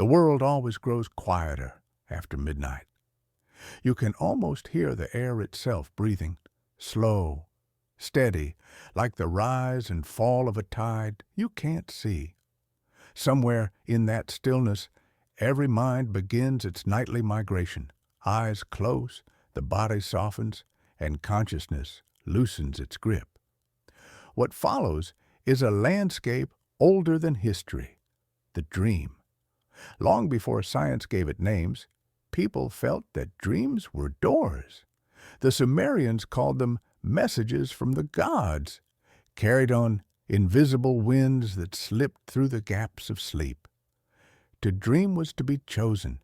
The world always grows quieter after midnight. You can almost hear the air itself breathing, slow, steady, like the rise and fall of a tide you can't see. Somewhere in that stillness, every mind begins its nightly migration. Eyes close, the body softens, and consciousness loosens its grip. What follows is a landscape older than history, the dream. Long before science gave it names, people felt that dreams were doors. The Sumerians called them messages from the gods, carried on invisible winds that slipped through the gaps of sleep. To dream was to be chosen.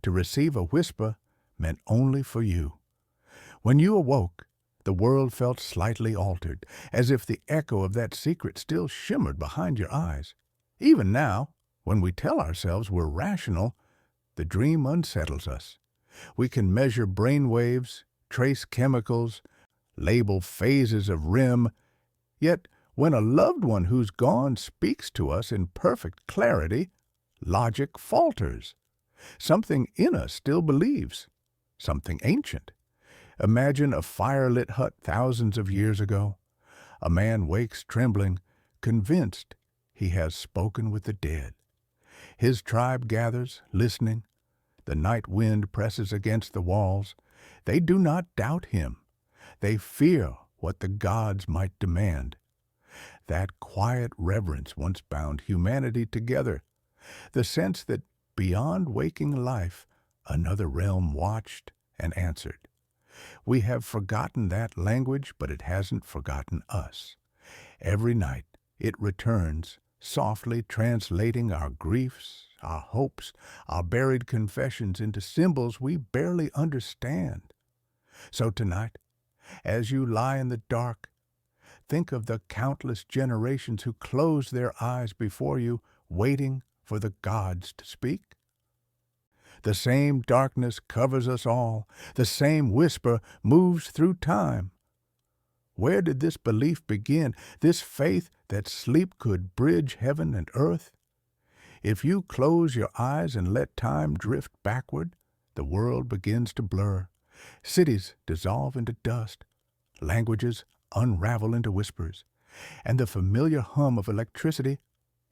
To receive a whisper meant only for you. When you awoke, the world felt slightly altered, as if the echo of that secret still shimmered behind your eyes. Even now, when we tell ourselves we're rational, the dream unsettles us. We can measure brain waves, trace chemicals, label phases of REM, yet when a loved one who's gone speaks to us in perfect clarity, logic falters. Something in us still believes, something ancient. Imagine a fire-lit hut thousands of years ago. A man wakes trembling, convinced he has spoken with the dead. His tribe gathers, listening. The night wind presses against the walls. They do not doubt him. They fear what the gods might demand. That quiet reverence once bound humanity together. The sense that beyond waking life, another realm watched and answered. We have forgotten that language, but it hasn't forgotten us. Every night it returns, softly translating our griefs, our hopes, our buried confessions into symbols we barely understand. So tonight, as you lie in the dark, think of the countless generations who close their eyes before you, waiting for the gods to speak. The same darkness covers us all. The same whisper moves through time. Where did this belief begin, this faith that sleep could bridge heaven and earth? If you close your eyes and let time drift backward, the world begins to blur. Cities dissolve into dust. Languages unravel into whispers. And the familiar hum of electricity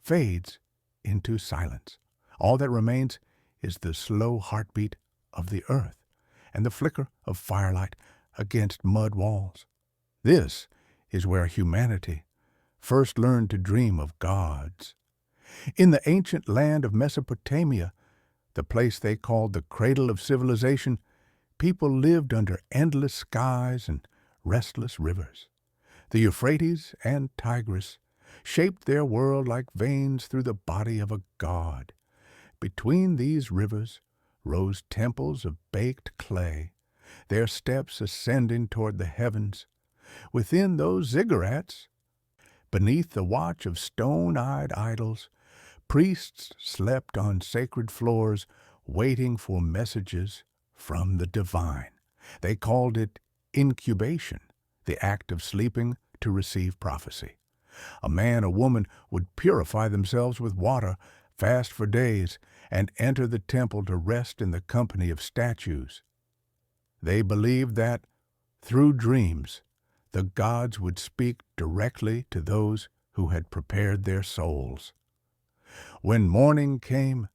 fades into silence. All that remains is the slow heartbeat of the earth and the flicker of firelight against mud walls. This is where humanity first learned to dream of gods. In the ancient land of Mesopotamia, the place they called the cradle of civilization, people lived under endless skies and restless rivers. The Euphrates and Tigris shaped their world like veins through the body of a god. Between these rivers rose temples of baked clay, their steps ascending toward the heavens. Within those ziggurats, beneath the watch of stone-eyed idols, priests slept on sacred floors, waiting for messages from the divine. They called it incubation, the act of sleeping to receive prophecy. A man or woman would purify themselves with water, fast for days, and enter the temple to rest in the company of statues. They believed that, through dreams, the gods would speak directly to those who had prepared their souls. When morning came,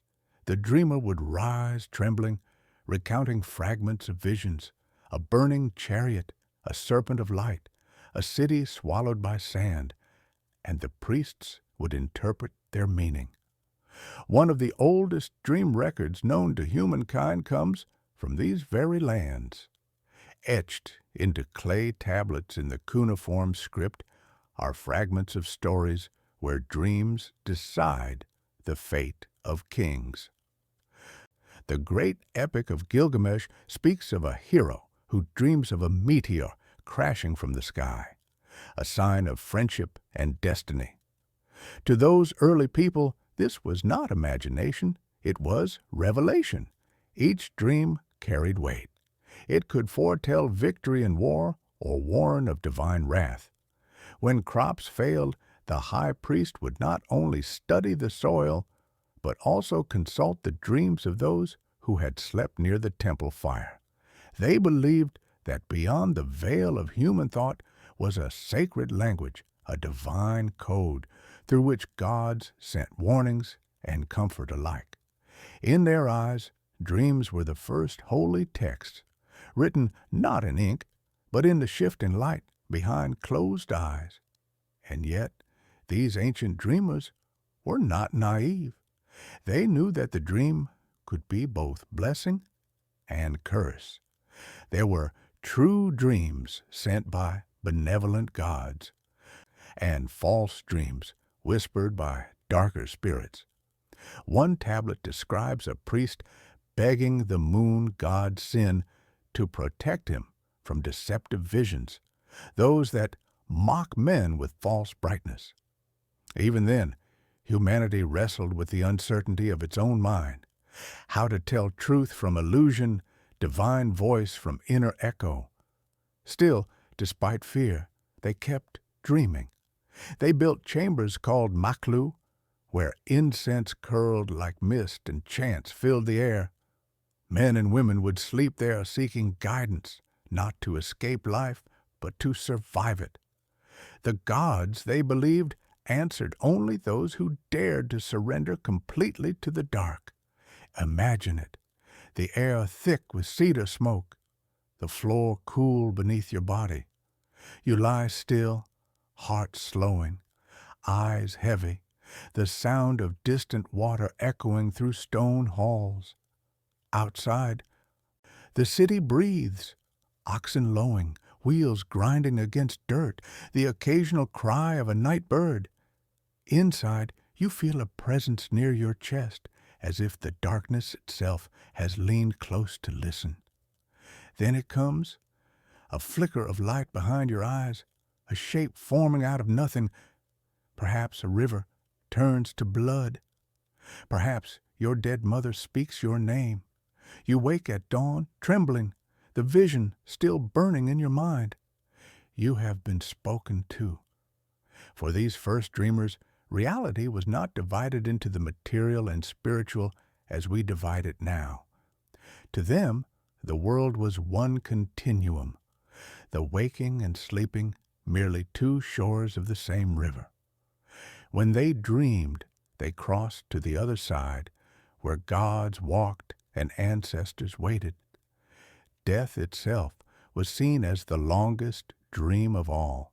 the dreamer would rise trembling, recounting fragments of visions, a burning chariot, a serpent of light, a city swallowed by sand, and the priests would interpret their meaning. One of the oldest dream records known to humankind comes from these very lands. Etched into clay tablets in the cuneiform script are fragments of stories where dreams decide the fate of kings. The great epic of Gilgamesh speaks of a hero who dreams of a meteor crashing from the sky, a sign of friendship and destiny. To those early people, this was not imagination, it was revelation. Each dream carried weight. It could foretell victory in war or warn of divine wrath. When crops failed, the high priest would not only study the soil, but also consult the dreams of those who had slept near the temple fire. They believed that beyond the veil of human thought was a sacred language, a divine code, through which gods sent warnings and comfort alike. In their eyes, dreams were the first holy texts, written not in ink, but in the shifting light behind closed eyes. And yet, these ancient dreamers were not naive. They knew that the dream could be both blessing and curse. There were true dreams sent by benevolent gods, and false dreams whispered by darker spirits. One tablet describes a priest begging the moon god Sin to protect him from deceptive visions, those that mock men with false brightness. Even then, humanity wrestled with the uncertainty of its own mind, how to tell truth from illusion, divine voice from inner echo. Still, despite fear, they kept dreaming. They built chambers called maklu, where incense curled like mist and chants filled the air. Men and women would sleep there seeking guidance, not to escape life, but to survive it. The gods, they believed, answered only those who dared to surrender completely to the dark. Imagine it, the air thick with cedar smoke, the floor cool beneath your body. You lie still, heart slowing, eyes heavy, the sound of distant water echoing through stone halls. Outside, the city breathes, oxen lowing, wheels grinding against dirt, the occasional cry of a night bird. Inside, you feel a presence near your chest, as if the darkness itself has leaned close to listen. Then it comes, a flicker of light behind your eyes, a shape forming out of nothing. Perhaps a river turns to blood. Perhaps your dead mother speaks your name. You wake at dawn, trembling, the vision still burning in your mind. You have been spoken to. For these first dreamers, reality was not divided into the material and spiritual as we divide it now. To them, the world was one continuum, the waking and sleeping merely two shores of the same river. When they dreamed, they crossed to the other side, where gods walked and ancestors waited. Death itself was seen as the longest dream of all.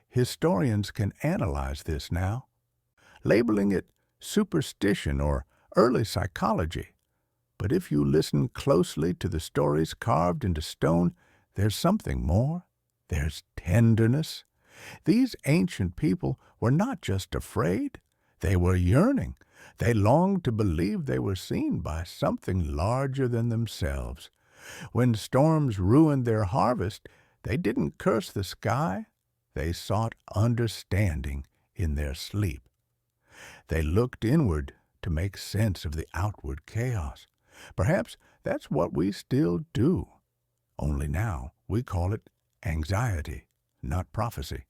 Historians can analyze this now, labeling it superstition or early psychology. But if you listen closely to the stories carved into stone, there's something more. There's tenderness. These ancient people were not just afraid, they were yearning. They longed to believe they were seen by something larger than themselves. When storms ruined their harvest, they didn't curse the sky. They sought understanding in their sleep. They looked inward to make sense of the outward chaos. Perhaps that's what we still do. Only now we call it anxiety, not prophecy.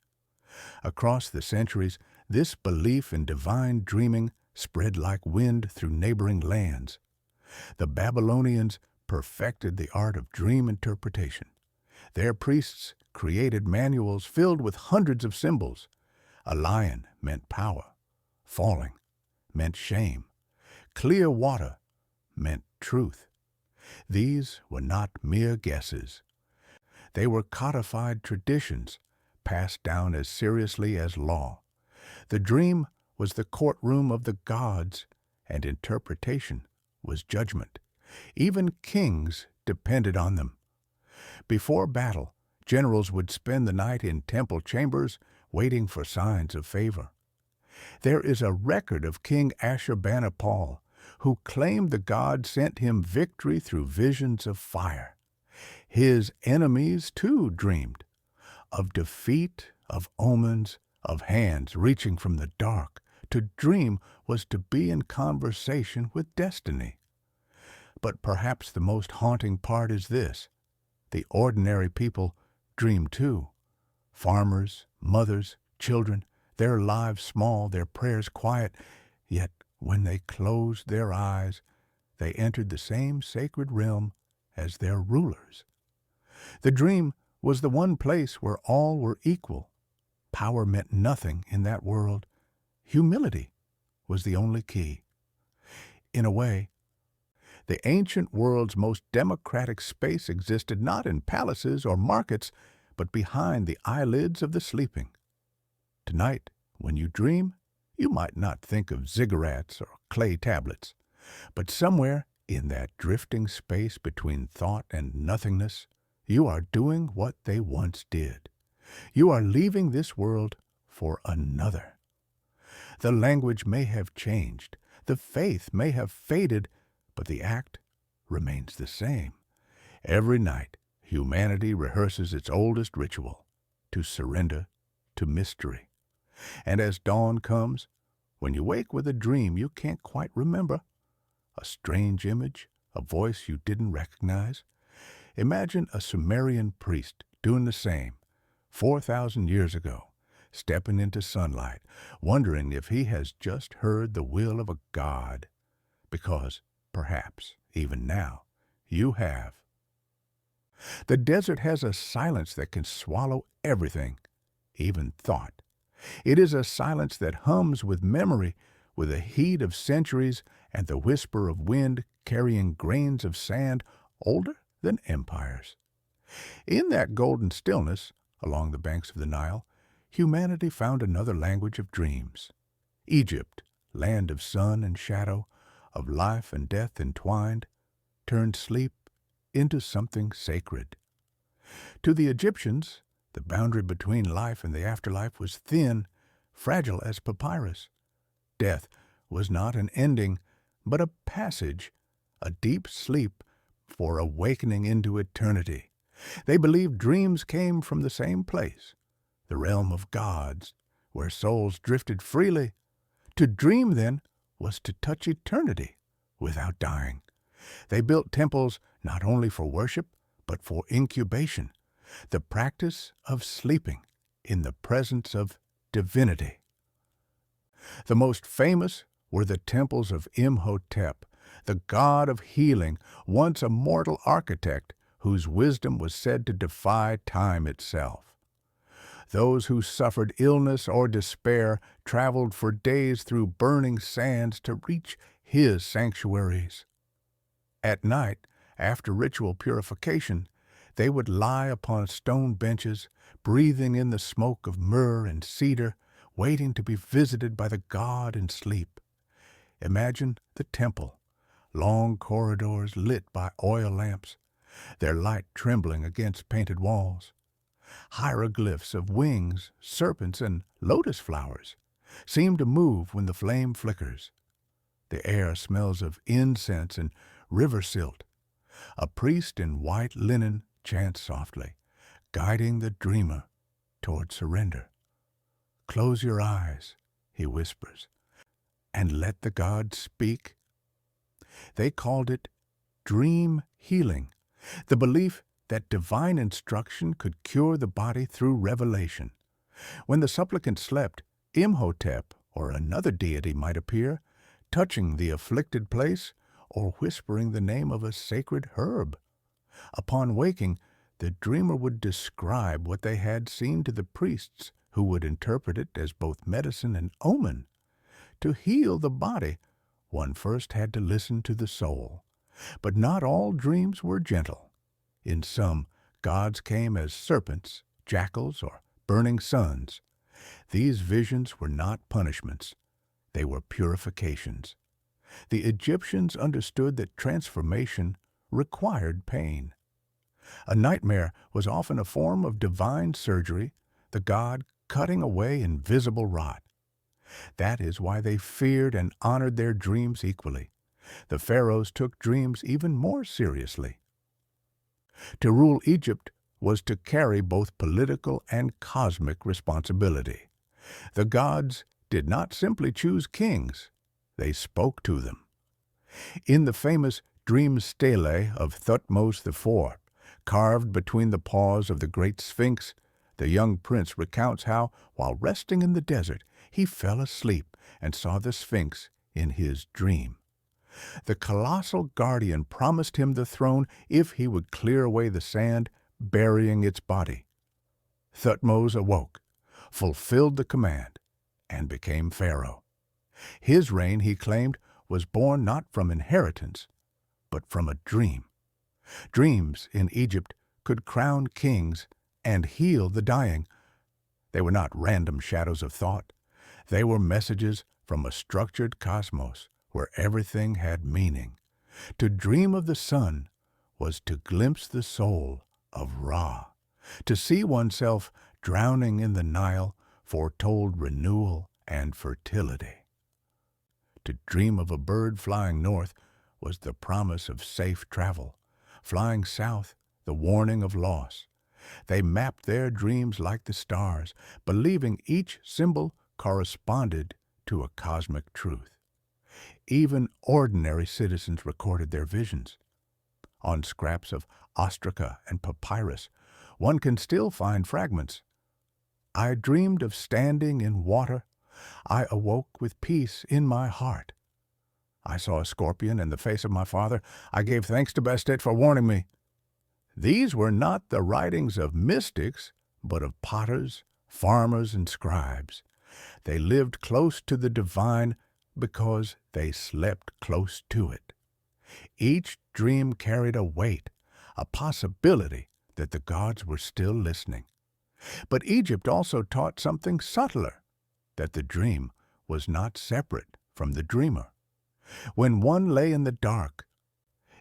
Across the centuries, this belief in divine dreaming spread like wind through neighboring lands. The Babylonians perfected the art of dream interpretation. Their priests created manuals filled with hundreds of symbols. A lion meant power. Falling meant shame. Clear water meant truth. These were not mere guesses. They were codified traditions, passed down as seriously as law. The dream was the courtroom of the gods, and interpretation was judgment. Even kings depended on them. Before battle, generals would spend the night in temple chambers waiting for signs of favor. There is a record of King Ashurbanipal, who claimed the god sent him victory through visions of fire. His enemies, too, dreamed of defeat, of omens, of hands reaching from the dark. To dream was to be in conversation with destiny. But perhaps the most haunting part is this: the ordinary people dream too. Farmers, mothers, children, their lives small, their prayers quiet, yet When they closed their eyes, they entered the same sacred realm as their rulers. The dream was the one place where all were equal. Power meant nothing in that world. Humility was the only key. In a way, the ancient world's most democratic space existed not in palaces or markets, but behind the eyelids of the sleeping. Tonight, when you dream, you might not think of ziggurats or clay tablets, but somewhere in that drifting space between thought and nothingness, you are doing what they once did. You are leaving this world for another. The language may have changed, the faith may have faded, but the act remains the same. Every night, humanity rehearses its oldest ritual, to surrender to mystery. And as dawn comes, when you wake with a dream you can't quite remember, a strange image, a voice you didn't recognize, imagine a Sumerian priest doing the same 4,000 years ago, stepping into sunlight, wondering if he has just heard the will of a god, because perhaps, even now, you have. The desert has a silence that can swallow everything, even thought. It is a silence that hums with memory, with the heat of centuries and the whisper of wind carrying grains of sand older than empires. In that golden stillness, along the banks of the Nile, humanity found another language of dreams. Egypt, land of sun and shadow, of life and death entwined, turned sleep into something sacred. To the Egyptians, the boundary between life and the afterlife was thin, fragile as papyrus. Death was not an ending, but a passage, a deep sleep for awakening into eternity. They believed dreams came from the same place, the realm of gods, where souls drifted freely. To dream, then, was to touch eternity without dying. They built temples not only for worship, but for incubation, the practice of sleeping in the presence of divinity. The most famous were the temples of Imhotep, the god of healing, once a mortal architect whose wisdom was said to defy time itself. Those who suffered illness or despair traveled for days through burning sands to reach his sanctuaries. At night, after ritual purification, they would lie upon stone benches, breathing in the smoke of myrrh and cedar, waiting to be visited by the god in sleep. Imagine the temple, long corridors lit by oil lamps, their light trembling against painted walls. Hieroglyphs of wings, serpents, and lotus flowers seem to move when the flame flickers. The air smells of incense and river silt. A priest in white linen chants softly, guiding the dreamer toward surrender. "Close your eyes," he whispers, "and let the gods speak." They called it dream healing, the belief that divine instruction could cure the body through revelation. When the supplicant slept, Imhotep or another deity might appear, touching the afflicted place or whispering the name of a sacred herb. Upon waking, the dreamer would describe what they had seen to the priests, who would interpret it as both medicine and omen. To heal the body, one first had to listen to the soul. But not all dreams were gentle. In some, gods came as serpents, jackals, or burning suns. These visions were not punishments. They were purifications. The Egyptians understood that transformation required pain. A nightmare was often a form of divine surgery, the god cutting away invisible rot. That is why they feared and honored their dreams equally. The pharaohs took dreams even more seriously. To rule Egypt was to carry both political and cosmic responsibility. The gods did not simply choose kings, they spoke to them. In the famous Dream Stele of Thutmose IV, carved between the paws of the great Sphinx, the young prince recounts how, while resting in the desert, he fell asleep and saw the Sphinx in his dream. The colossal guardian promised him the throne if he would clear away the sand, burying its body. Thutmose awoke, fulfilled the command, and became Pharaoh. His reign, he claimed, was born not from inheritance, but from a dream. Dreams in Egypt could crown kings and heal the dying. They were not random shadows of thought. They were messages from a structured cosmos where everything had meaning. To dream of the sun was to glimpse the soul of Ra. To see oneself drowning in the Nile foretold renewal and fertility. To dream of a bird flying north was the promise of safe travel. Flying south, the warning of loss. They mapped their dreams like the stars, believing each symbol corresponded to a cosmic truth. Even ordinary citizens recorded their visions. On scraps of ostraca and papyrus, one can still find fragments. I dreamed of standing in water. I awoke with peace in my heart. I saw a scorpion in the face of my father. I gave thanks to Bastet for warning me. These were not the writings of mystics, but of potters, farmers, and scribes. They lived close to the divine because they slept close to it. Each dream carried a weight, a possibility that the gods were still listening. But Egypt also taught something subtler, that the dream was not separate from the dreamer. When one lay in the dark,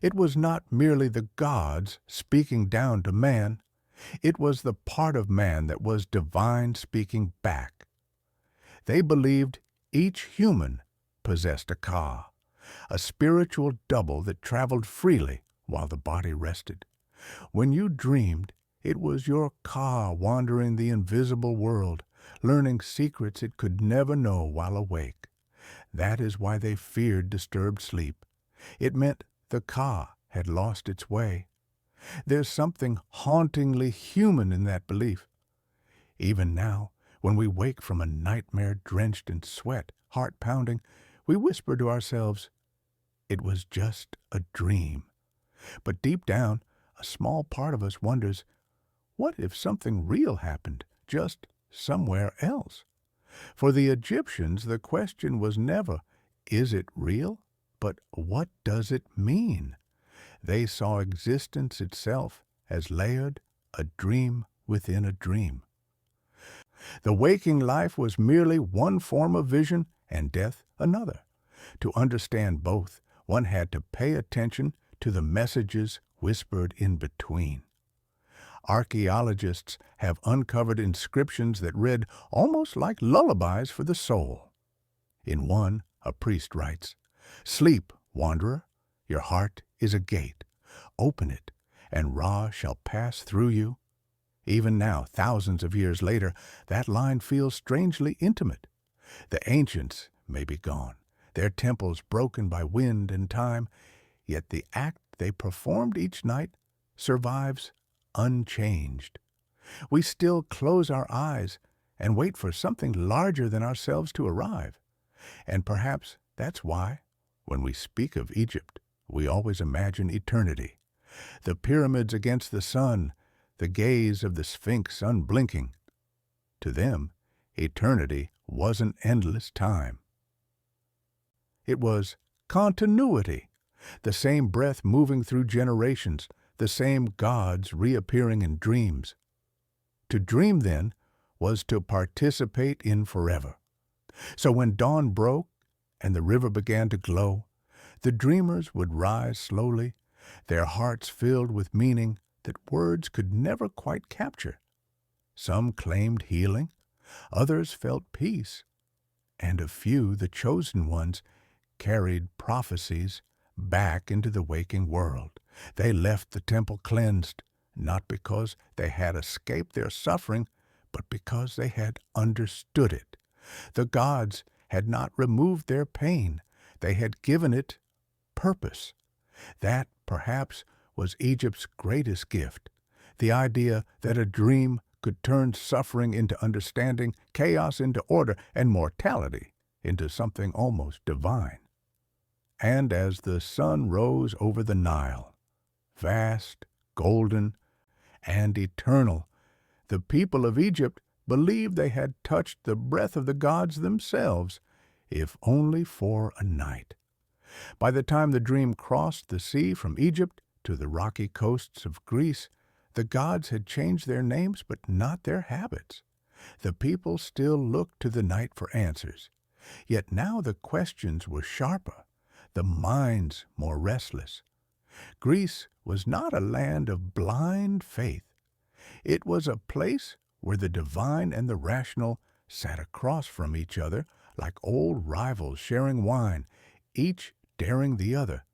it was not merely the gods speaking down to man, it was the part of man that was divine speaking back. They believed each human possessed a ka, a spiritual double that traveled freely while the body rested. When you dreamed, it was your ka wandering the invisible world, learning secrets it could never know while awake. That is why they feared disturbed sleep. It meant the ka had lost its way. There's something hauntingly human in that belief. Even now, when we wake from a nightmare drenched in sweat, heart pounding, we whisper to ourselves, it was just a dream. But deep down, a small part of us wonders, what if something real happened, just somewhere else? For the Egyptians, the question was never, is it real? But what does it mean? They saw existence itself as layered, a dream within a dream. The waking life was merely one form of vision and death another. To understand both, one had to pay attention to the messages whispered in between. Archaeologists have uncovered inscriptions that read almost like lullabies for the soul. In one, a priest writes, "Sleep, wanderer, your heart is a gate. Open it, and Ra shall pass through you." Even now, thousands of years later, that line feels strangely intimate. The ancients may be gone, their temples broken by wind and time, yet the act they performed each night survives unchanged. We still close our eyes and wait for something larger than ourselves to arrive. And perhaps that's why, when we speak of Egypt, we always imagine eternity. The pyramids against the sun, the gaze of the Sphinx unblinking. To them, eternity wasn't endless time. It was continuity, the same breath moving through generations, the same gods reappearing in dreams. To dream, then, was to participate in forever. So when dawn broke and the river began to glow, the dreamers would rise slowly, their hearts filled with meaning that words could never quite capture. Some claimed healing, others felt peace, and a few, the chosen ones, carried prophecies back into the waking world. They left the temple cleansed, not because they had escaped their suffering, but because they had understood it. The gods had not removed their pain. They had given it purpose. That, perhaps, was Egypt's greatest gift, the idea that a dream could turn suffering into understanding, chaos into order, and mortality into something almost divine. And as the sun rose over the Nile, vast, golden, and eternal, the people of Egypt believed they had touched the breath of the gods themselves, if only for a night. By the time the dream crossed the sea from Egypt to the rocky coasts of Greece, the gods had changed their names but not their habits. The people still looked to the night for answers. Yet now the questions were sharper, the minds more restless. Greece was not a land of blind faith. It was a place where the divine and the rational sat across from each other like old rivals sharing wine, each daring the other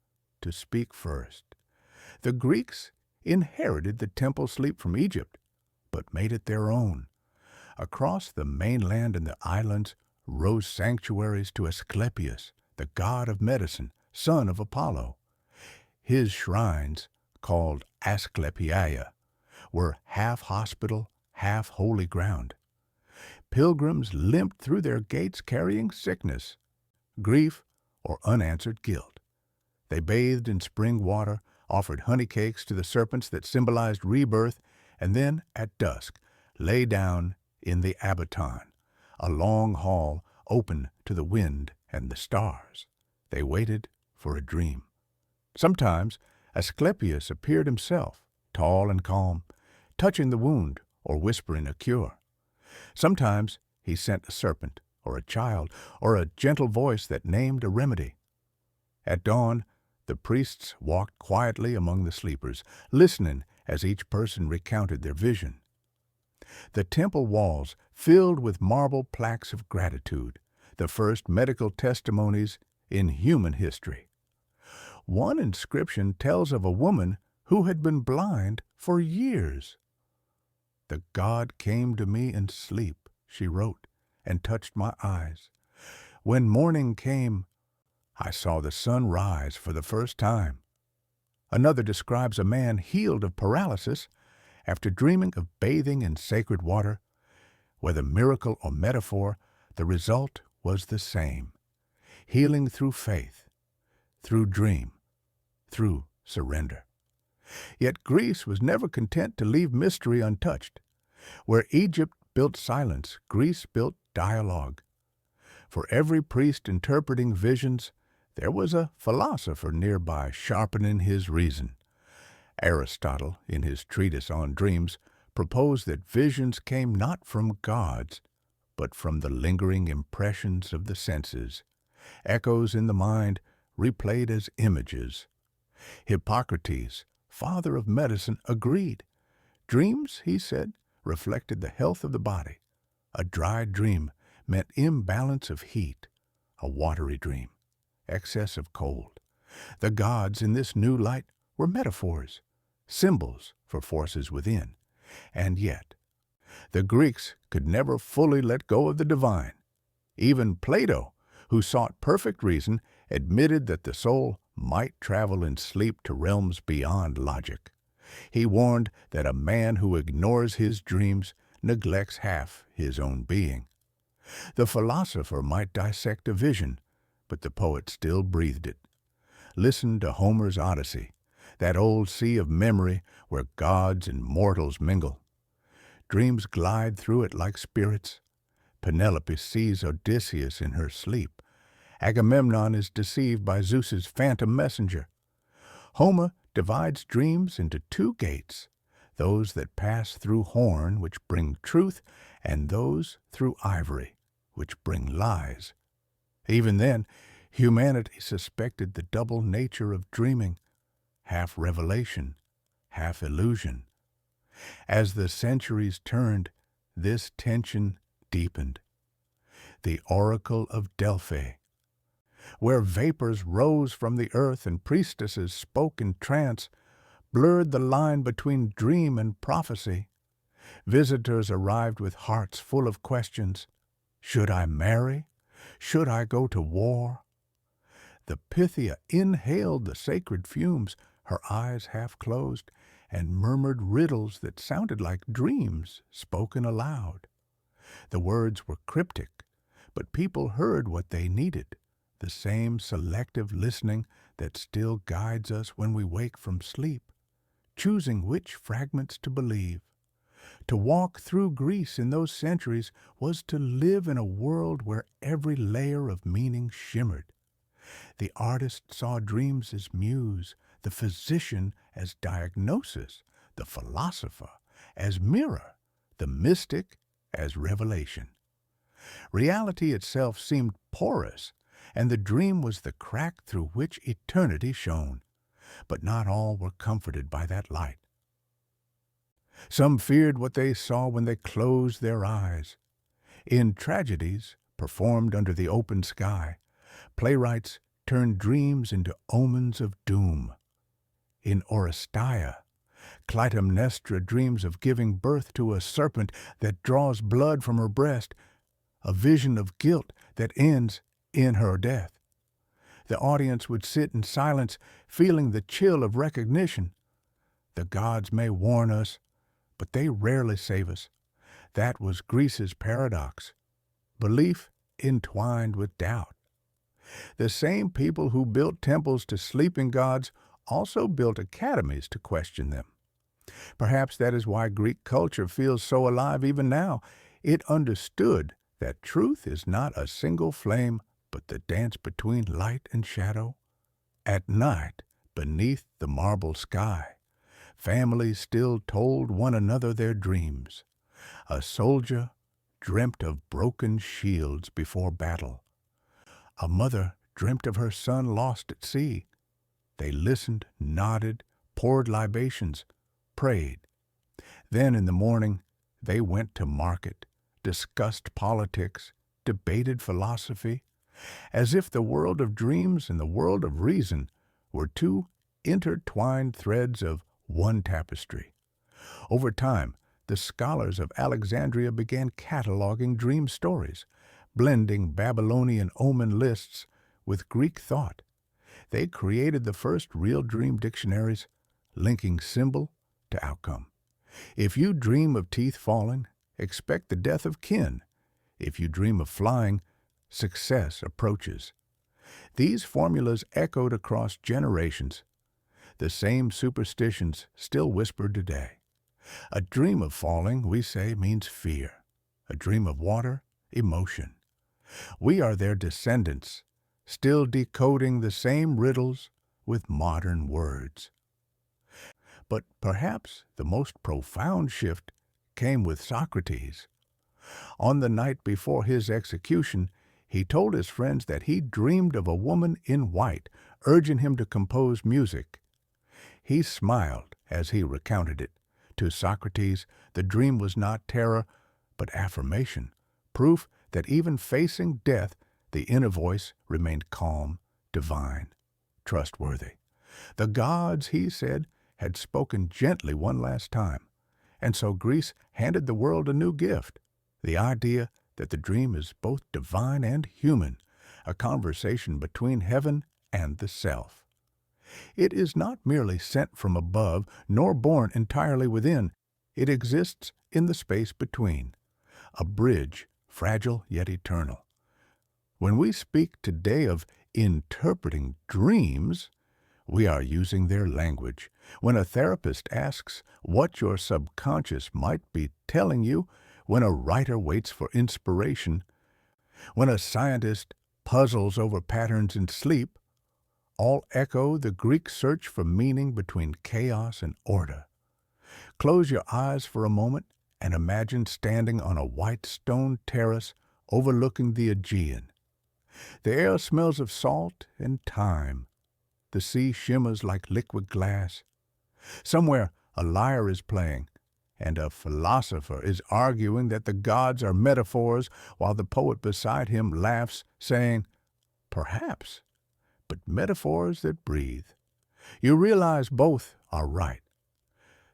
to speak first. The Greeks inherited the temple sleep from Egypt, but made it their own. Across the mainland and the islands rose sanctuaries to Asclepius, the god of medicine, son of Apollo. His shrines, called Asclepiae, were half hospital, half holy ground. Pilgrims limped through their gates carrying sickness, grief, or unanswered guilt. They bathed in spring water, offered honey cakes to the serpents that symbolized rebirth, and then, at dusk, lay down in the Abaton, a long hall open to the wind and the stars. They waited for a dream. Sometimes Asclepius appeared himself, tall and calm, touching the wound or whispering a cure. Sometimes he sent a serpent or a child or a gentle voice that named a remedy. At dawn, the priests walked quietly among the sleepers, listening as each person recounted their vision. The temple walls filled with marble plaques of gratitude, the first medical testimonies in human history. One inscription tells of a woman who had been blind for years. "The God came to me in sleep," she wrote, "and touched my eyes. When morning came, I saw the sun rise for the first time." Another describes a man healed of paralysis after dreaming of bathing in sacred water. Whether miracle or metaphor, the result was the same: healing through faith, through dream, through surrender. Yet Greece was never content to leave mystery untouched. Where Egypt built silence, Greece built dialogue. For every priest interpreting visions, there was a philosopher nearby sharpening his reason. Aristotle, in his treatise on dreams, proposed that visions came not from gods, but from the lingering impressions of the senses, echoes in the mind replayed as images. Hippocrates, father of medicine, agreed. Dreams, he said, reflected the health of the body. A dry dream meant imbalance of heat, a watery dream, excess of cold. The gods in this new light were metaphors, symbols for forces within. And yet, the Greeks could never fully let go of the divine. Even Plato, who sought perfect reason, admitted that the soul might travel in sleep to realms beyond logic. He warned that a man who ignores his dreams neglects half his own being. The philosopher might dissect a vision, but the poet still breathed it. Listen to Homer's Odyssey, that old sea of memory where gods and mortals mingle. Dreams glide through it like spirits. Penelope sees Odysseus in her sleep. Agamemnon is deceived by Zeus's phantom messenger. Homer divides dreams into two gates, those that pass through horn, which bring truth, and those through ivory, which bring lies. Even then, humanity suspected the double nature of dreaming, half revelation, half illusion. As the centuries turned, this tension deepened. The Oracle of Delphi, where vapors rose from the earth and priestesses spoke in trance, blurred the line between dream and prophecy. Visitors arrived with hearts full of questions. Should I marry? Should I go to war? The Pythia inhaled the sacred fumes, her eyes half closed, and murmured riddles that sounded like dreams spoken aloud. The words were cryptic, but people heard what they needed, the same selective listening that still guides us when we wake from sleep, choosing which fragments to believe. To walk through Greece in those centuries was to live in a world where every layer of meaning shimmered. The artist saw dreams as muse, the physician as diagnosis, the philosopher as mirror, the mystic as revelation. Reality itself seemed porous, and the dream was the crack through which eternity shone. But not all were comforted by that light. Some feared what they saw when they closed their eyes. In tragedies performed under the open sky, playwrights turned dreams into omens of doom. In Oresteia, Clytemnestra dreams of giving birth to a serpent that draws blood from her breast, a vision of guilt that ends in her death. The audience would sit in silence, feeling the chill of recognition. The gods may warn us, but they rarely save us. That was Greece's paradox. Belief entwined with doubt. The same people who built temples to sleeping gods also built academies to question them. Perhaps that is why Greek culture feels so alive even now. It understood that truth is not a single flame, but the dance between light and shadow. At night, beneath the marble sky, families still told one another their dreams. A soldier dreamt of broken shields before battle. A mother dreamt of her son lost at sea. They listened, nodded, poured libations, prayed. Then in the morning, they went to market, discussed politics, debated philosophy, as if the world of dreams and the world of reason were two intertwined threads of one tapestry. Over time, the scholars of Alexandria began cataloging dream stories, blending Babylonian omen lists with Greek thought. They created the first real dream dictionaries, linking symbol to outcome. If you dream of teeth falling, expect the death of kin. If you dream of flying, success approaches. These formulas echoed across generations. The same superstitions still whispered today. A dream of falling, we say, means fear. A dream of water, emotion. We are their descendants, still decoding the same riddles with modern words. But perhaps the most profound shift came with Socrates. On the night before his execution, he told his friends that he dreamed of a woman in white, urging him to compose music. He smiled as he recounted it. To Socrates, the dream was not terror, but affirmation, proof that even facing death, the inner voice remained calm, divine, trustworthy. The gods, he said, had spoken gently one last time, and so Greece handed the world a new gift, the idea that the dream is both divine and human, a conversation between heaven and the self. It is not merely sent from above, nor born entirely within. It exists in the space between, a bridge, fragile yet eternal. When we speak today of interpreting dreams, we are using their language. When a therapist asks what your subconscious might be telling you, when a writer waits for inspiration, when a scientist puzzles over patterns in sleep, all echo the Greek search for meaning between chaos and order. Close your eyes for a moment and imagine standing on a white stone terrace overlooking the Aegean. The air smells of salt and thyme. The sea shimmers like liquid glass. Somewhere a lyre is playing, and a philosopher is arguing that the gods are metaphors, while the poet beside him laughs, saying, "Perhaps, but metaphors that breathe." You realize both are right.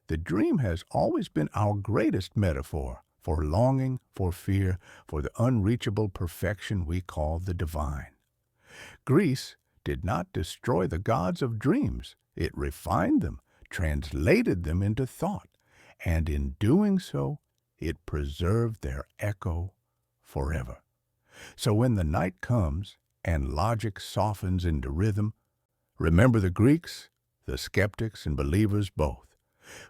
The dream has always been our greatest metaphor for longing, for fear, for the unreachable perfection we call the divine. Greece did not destroy the gods of dreams. It refined them, translated them into thought, and in doing so, it preserved their echo forever. So when the night comes and logic softens into rhythm, remember the Greeks, the skeptics and believers both,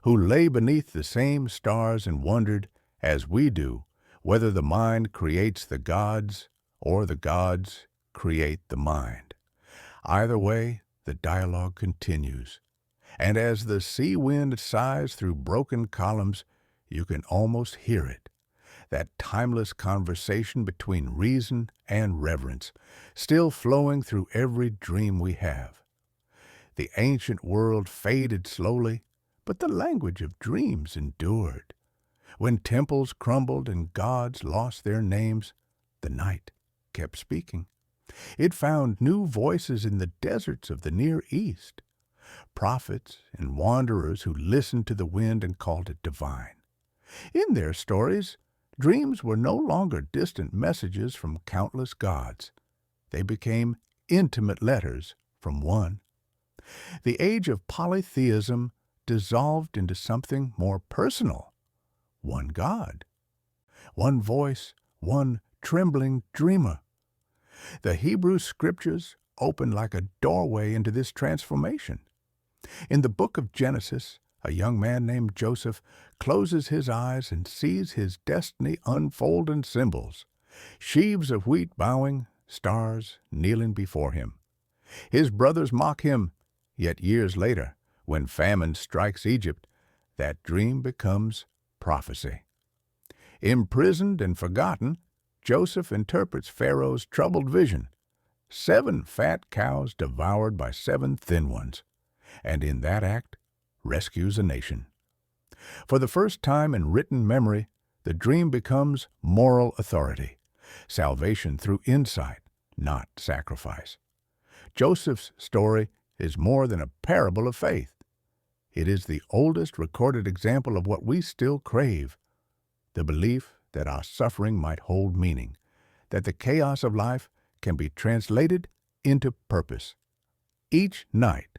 who lay beneath the same stars and wondered, as we do, whether the mind creates the gods or the gods create the mind. Either way, the dialogue continues, and as the sea wind sighs through broken columns, you can almost hear it, that timeless conversation between reason and reverence, still flowing through every dream we have. The ancient world faded slowly, but the language of dreams endured. When temples crumbled and gods lost their names, the night kept speaking. It found new voices in the deserts of the Near East, prophets and wanderers who listened to the wind and called it divine. In their stories, dreams were no longer distant messages from countless gods. They became intimate letters from one. The age of polytheism dissolved into something more personal. One God, one voice, one trembling dreamer. The Hebrew scriptures open like a doorway into this transformation. In the book of Genesis, a young man named Joseph closes his eyes and sees his destiny unfold in symbols, sheaves of wheat bowing, stars kneeling before him. His brothers mock him, yet years later, when famine strikes Egypt, that dream becomes prophecy. Imprisoned and forgotten, Joseph interprets Pharaoh's troubled vision, 7 fat cows devoured by 7 thin ones, and in that act rescues a nation. For the first time in written memory, the dream becomes moral authority, salvation through insight, not sacrifice. Joseph's story is more than a parable of faith. It is the oldest recorded example of what we still crave, the belief that our suffering might hold meaning, that the chaos of life can be translated into purpose. Each night,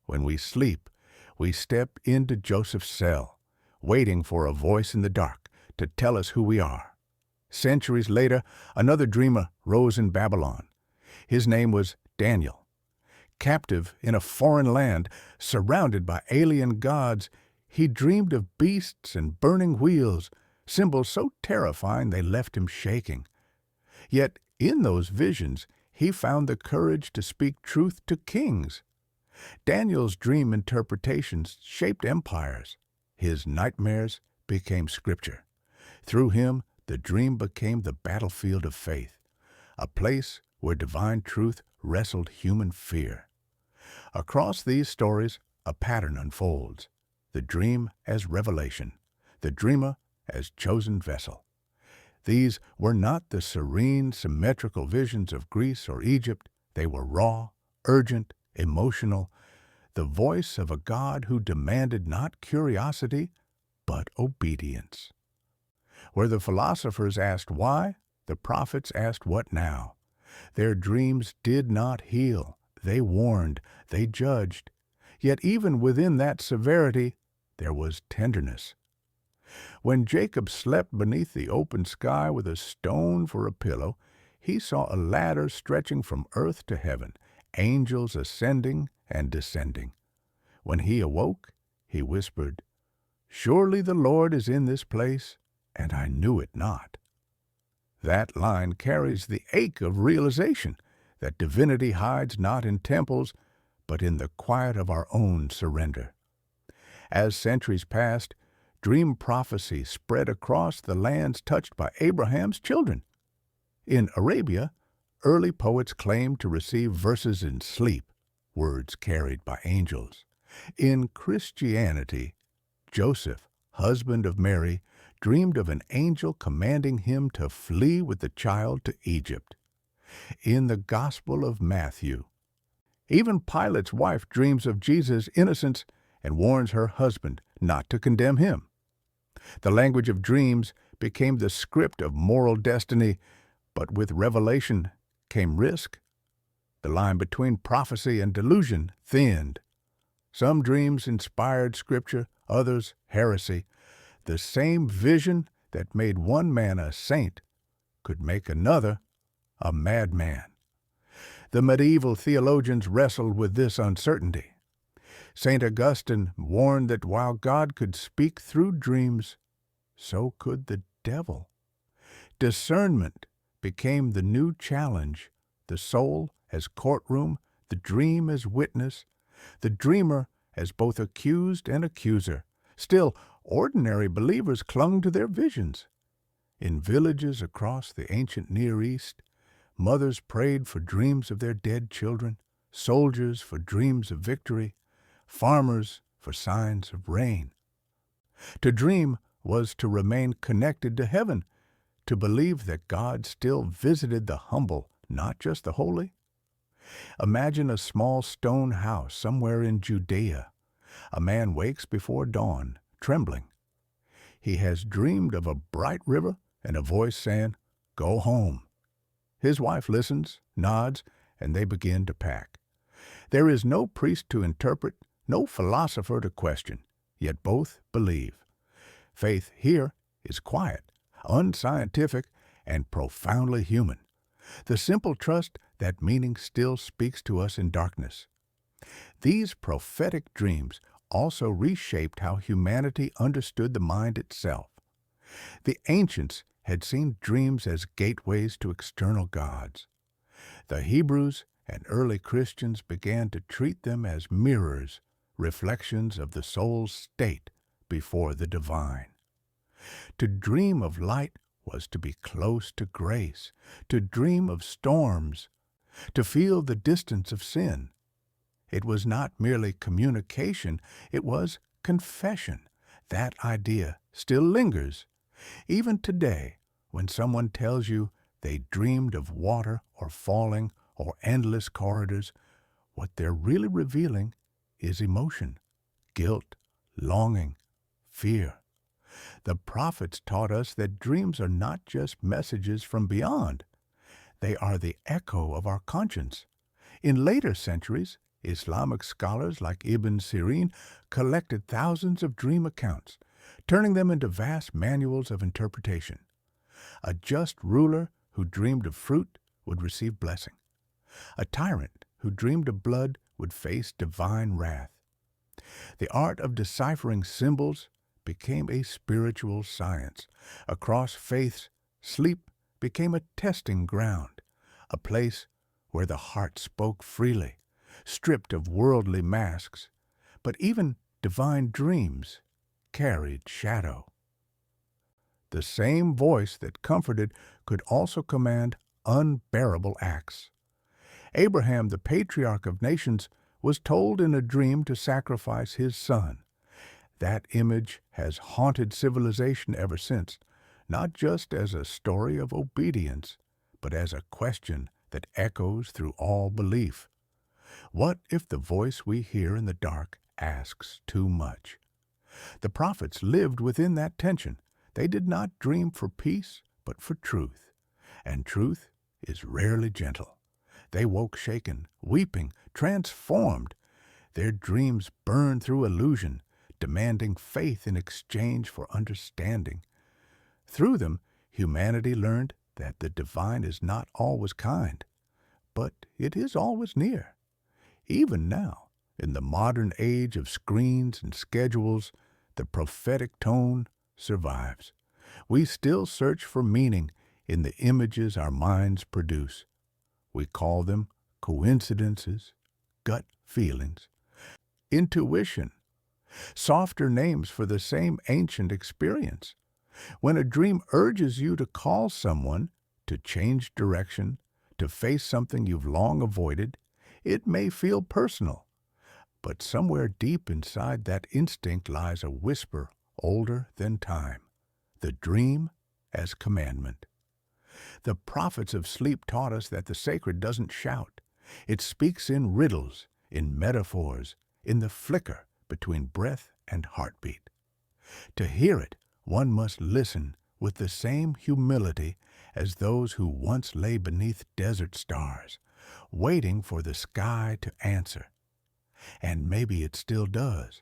when we sleep, we step into Joseph's cell, waiting for a voice in the dark to tell us who we are. Centuries later, another dreamer rose in Babylon. His name was Daniel. Captive in a foreign land, surrounded by alien gods, he dreamed of beasts and burning wheels, symbols so terrifying they left him shaking. Yet in those visions, he found the courage to speak truth to kings. Daniel's dream interpretations shaped empires. His nightmares became scripture. Through him, the dream became the battlefield of faith, a place where divine truth wrestled human fear. Across these stories, a pattern unfolds. The dream as revelation, the dreamer as chosen vessel. These were not the serene, symmetrical visions of Greece or Egypt. They were raw, urgent, emotional, the voice of a God who demanded not curiosity, but obedience. Where the philosophers asked why, the prophets asked what now. Their dreams did not heal. They warned, they judged. Yet even within that severity, there was tenderness. When Jacob slept beneath the open sky with a stone for a pillow, he saw a ladder stretching from earth to heaven, angels ascending and descending. When he awoke, he whispered, "Surely the Lord is in this place, and I knew it not." That line carries the ache of realization that divinity hides not in temples, but in the quiet of our own surrender. As centuries passed, dream prophecy spread across the lands touched by Abraham's children. In Arabia, early poets claimed to receive verses in sleep, words carried by angels. In Christianity, Joseph, husband of Mary, dreamed of an angel commanding him to flee with the child to Egypt. In the Gospel of Matthew, even Pilate's wife dreams of Jesus' innocence and warns her husband not to condemn him. The language of dreams became the script of moral destiny, but with revelation came risk. The line between prophecy and delusion thinned. Some dreams inspired scripture, others heresy. The same vision that made one man a saint could make another a madman. The medieval theologians wrestled with this uncertainty. St. Augustine warned that while God could speak through dreams, so could the devil. Discernment became the new challenge, the soul as courtroom, the dream as witness, the dreamer as both accused and accuser. Still, ordinary believers clung to their visions. In villages across the ancient Near East, mothers prayed for dreams of their dead children, soldiers for dreams of victory, farmers for signs of rain. To dream was to remain connected to heaven, to believe that God still visited the humble, not just the holy. Imagine a small stone house somewhere in Judea. A man wakes before dawn, trembling. He has dreamed of a bright river and a voice saying, "Go home." His wife listens, nods, and they begin to pack. There is no priest to interpret, no philosopher to question, yet both believe. Faith here is quiet, unscientific, and profoundly human. The simple trust that meaning still speaks to us in darkness. These prophetic dreams also reshaped how humanity understood the mind itself. The ancients had seen dreams as gateways to external gods. The Hebrews and early Christians began to treat them as mirrors, reflections of the soul's state before the divine. To dream of light was to be close to grace, to dream of storms, to feel the distance of sin. It was not merely communication, it was confession. That idea still lingers. Even today, when someone tells you they dreamed of water or falling or endless corridors, what they're really revealing is emotion, guilt, longing, fear. The prophets taught us that dreams are not just messages from beyond. They are the echo of our conscience. In later centuries, Islamic scholars like Ibn Sirin collected thousands of dream accounts, turning them into vast manuals of interpretation. A just ruler who dreamed of fruit would receive blessing. A tyrant who dreamed of blood would face divine wrath. The art of deciphering symbols became a spiritual science. Across faiths, sleep became a testing ground, a place where the heart spoke freely, stripped of worldly masks. But even divine dreams carried shadow. The same voice that comforted could also command unbearable acts. Abraham, the patriarch of nations, was told in a dream to sacrifice his son. That image has haunted civilization ever since, not just as a story of obedience, but as a question that echoes through all belief. What if the voice we hear in the dark asks too much? The prophets lived within that tension. They did not dream for peace, but for truth. And truth is rarely gentle. They woke shaken, weeping, transformed. Their dreams burned through illusion, demanding faith in exchange for understanding. Through them, humanity learned that the divine is not always kind, but it is always near. Even now, in the modern age of screens and schedules, the prophetic tone survives. We still search for meaning in the images our minds produce. We call them coincidences, gut feelings, intuition, softer names for the same ancient experience. When a dream urges you to call someone, to change direction, to face something you've long avoided, it may feel personal. But somewhere deep inside that instinct lies a whisper older than time, the dream as commandment. The prophets of sleep taught us that the sacred doesn't shout. It speaks in riddles, in metaphors, in the flicker between breath and heartbeat. To hear it, one must listen with the same humility as those who once lay beneath desert stars, waiting for the sky to answer. And maybe it still does,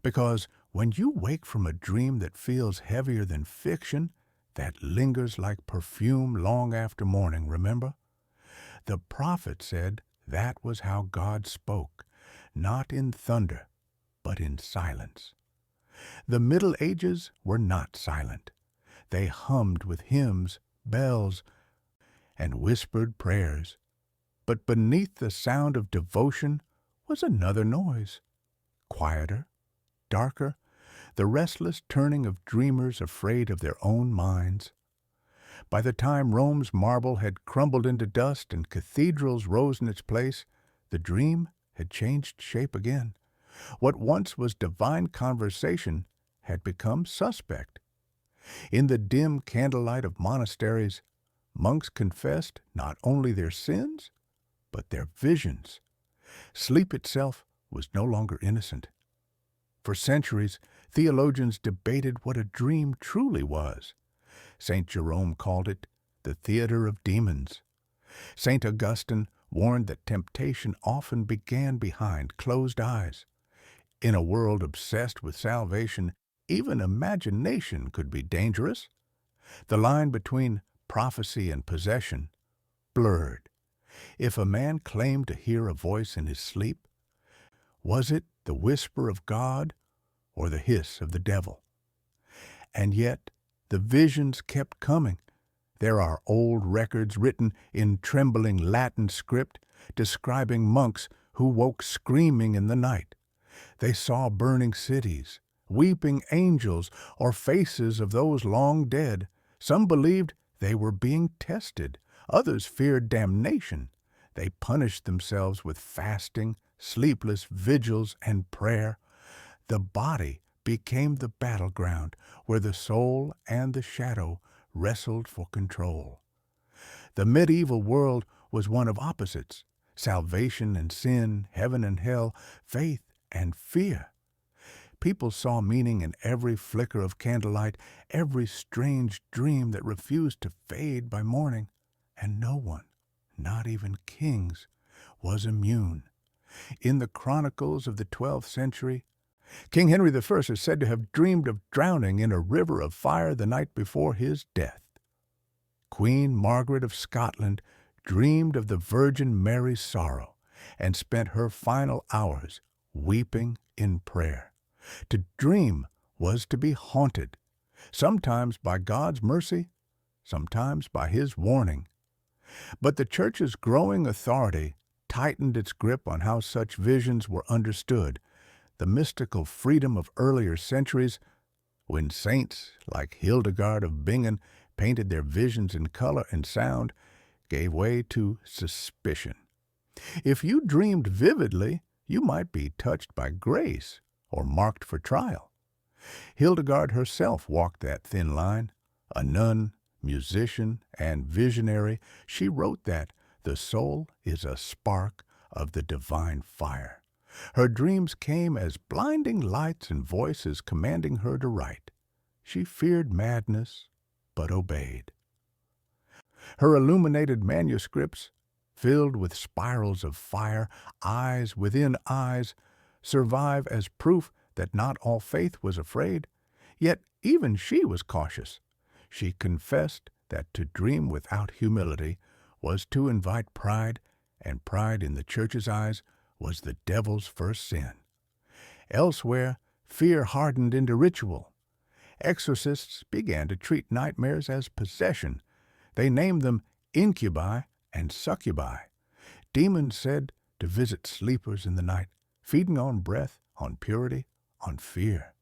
because when you wake from a dream that feels heavier than fiction, that lingers like perfume long after morning, remember? The prophet said that was how God spoke, not in thunder, but in silence. The Middle Ages were not silent. They hummed with hymns, bells, and whispered prayers. But beneath the sound of devotion was another noise, quieter, darker, the restless turning of dreamers afraid of their own minds. By the time Rome's marble had crumbled into dust and cathedrals rose in its place, the dream had changed shape again. What once was divine conversation had become suspect. In the dim candlelight of monasteries, monks confessed not only their sins, but their visions. Sleep itself was no longer innocent. For centuries, theologians debated what a dream truly was. St. Jerome called it the theater of demons. St. Augustine warned that temptation often began behind closed eyes. In a world obsessed with salvation, even imagination could be dangerous. The line between prophecy and possession blurred. If a man claimed to hear a voice in his sleep, was it the whisper of God or the hiss of the devil? And yet, the visions kept coming. There are old records written in trembling Latin script describing monks who woke screaming in the night. They saw burning cities, weeping angels, or faces of those long dead. Some believed they were being tested. Others feared damnation. They punished themselves with fasting, sleepless vigils, and prayer. The body became the battleground where the soul and the shadow wrestled for control. The medieval world was one of opposites: salvation and sin, heaven and hell, faith and fear. People saw meaning in every flicker of candlelight, every strange dream that refused to fade by morning, and no one, not even kings, was immune. In the chronicles of the 12th century, King Henry I is said to have dreamed of drowning in a river of fire the night before his death. Queen Margaret of Scotland dreamed of the Virgin Mary's sorrow and spent her final hours weeping in prayer. To dream was to be haunted, sometimes by God's mercy, sometimes by his warning. But the Church's growing authority tightened its grip on how such visions were understood. The mystical freedom of earlier centuries, when saints like Hildegard of Bingen painted their visions in color and sound, gave way to suspicion. If you dreamed vividly, you might be touched by grace or marked for trial. Hildegard herself walked that thin line. A nun, musician, and visionary, she wrote that the soul is a spark of the divine fire. Her dreams came as blinding lights and voices commanding her to write. She feared madness, but obeyed. Her illuminated manuscripts, filled with spirals of fire, eyes within eyes, survive as proof that not all faith was afraid. Yet even she was cautious. She confessed that to dream without humility was to invite pride, and pride in the Church's eyes was the devil's first sin. Elsewhere, fear hardened into ritual. Exorcists began to treat nightmares as possession. They named them incubi and succubi. Demons said to visit sleepers in the night, feeding on breath, on purity, on fear.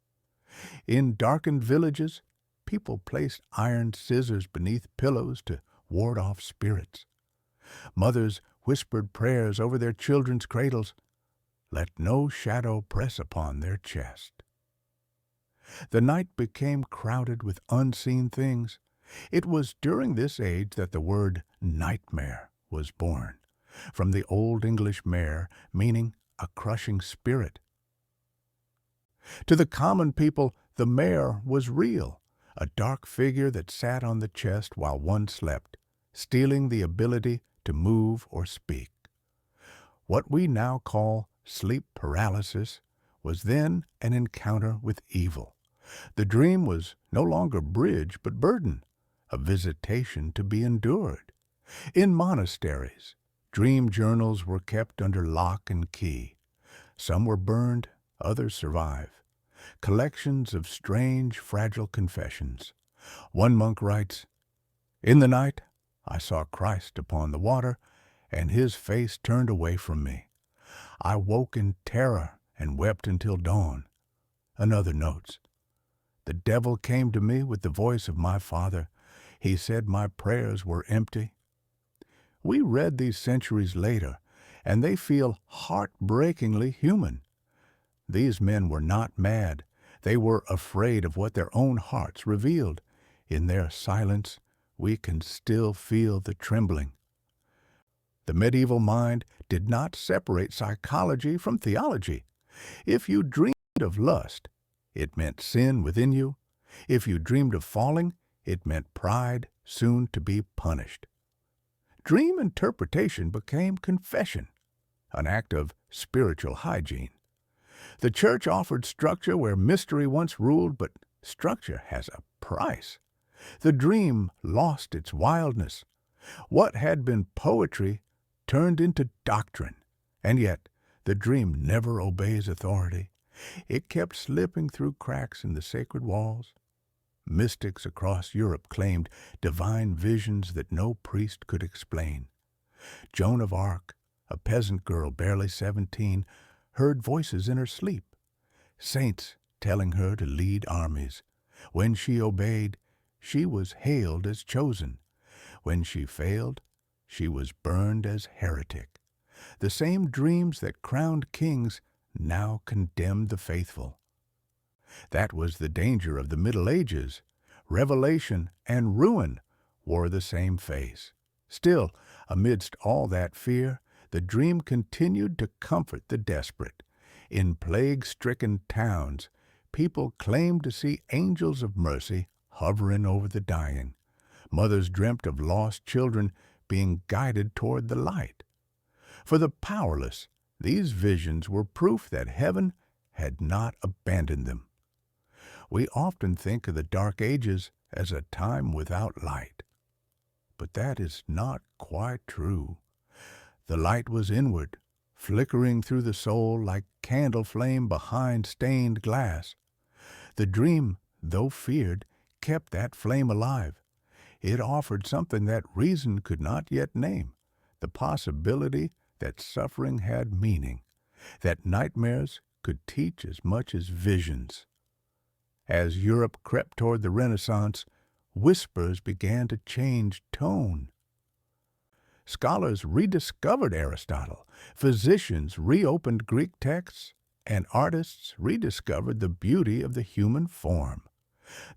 In darkened villages, people placed iron scissors beneath pillows to ward off spirits. Mothers whispered prayers over their children's cradles. Let no shadow press upon their chest. The night became crowded with unseen things. It was during this age that the word nightmare was born, from the Old English mare, meaning a crushing spirit. To the common people, the mare was real, a dark figure that sat on the chest while one slept, stealing the ability to move or speak. What we now call sleep paralysis was then an encounter with evil. The dream was no longer bridge but burden, a visitation to be endured. In monasteries, Dream journals were kept under lock and key. Some were burned, others survive. Collections of strange, fragile confessions. One monk writes, "In the night I saw Christ upon the water, and his face turned away from me. I woke in terror and wept until dawn." Another notes, "The devil came to me with the voice of my Father. He said my prayers were empty." We read these centuries later, and they feel heartbreakingly human. These men were not mad. They were afraid of what their own hearts revealed. In their silence, we can still feel the trembling. The medieval mind did not separate psychology from theology. If you dreamed of lust, it meant sin within you. If you dreamed of falling, it meant pride soon to be punished. Dream interpretation became confession, an act of spiritual hygiene. The church offered structure where mystery once ruled, but structure has a price. The dream lost its wildness. What had been poetry turned into doctrine, and yet the dream never obeys authority. It kept slipping through cracks in the sacred walls. Mystics across Europe claimed divine visions that no priest could explain. Joan of Arc, a peasant girl barely 17, heard voices in her sleep, saints telling her to lead armies. When she obeyed, she was hailed as chosen. When she failed, she was burned as heretic. The same dreams that crowned kings now condemned the faithful. That was the danger of the Middle Ages. Revelation and ruin wore the same face. Still, amidst all that fear, the dream continued to comfort the desperate. In plague-stricken towns, people claimed to see angels of mercy hovering over the dying. Mothers dreamt of lost children being guided toward the light. For the powerless, these visions were proof that heaven had not abandoned them. We often think of the Dark Ages as a time without light. But that is not quite true. The light was inward, flickering through the soul like candle flame behind stained glass. The dream, though feared, kept that flame alive. It offered something that reason could not yet name, the possibility that suffering had meaning, that nightmares could teach as much as visions. As Europe crept toward the Renaissance, whispers began to change tone. Scholars rediscovered Aristotle, physicians reopened Greek texts, and artists rediscovered the beauty of the human form.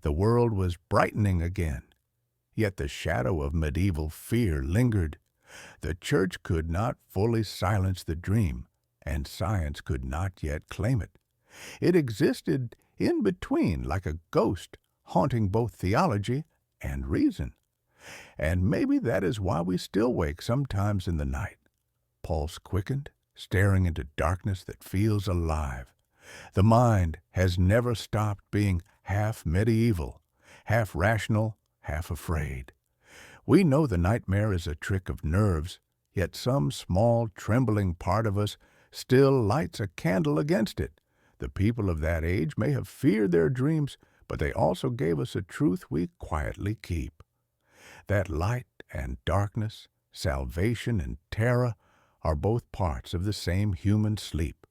The world was brightening again, yet the shadow of medieval fear lingered. The church could not fully silence the dream, and science could not yet claim it. It existed in between like a ghost haunting both theology and reason. And maybe that is why we still wake sometimes in the night, pulse quickened, staring into darkness that feels alive. The mind has never stopped being half medieval, half rational, half afraid. We know the nightmare is a trick of nerves, yet some small, trembling part of us still lights a candle against it. The people of that age may have feared their dreams, but they also gave us a truth we quietly keep. That light and darkness, salvation and terror, are both parts of the same human sleep.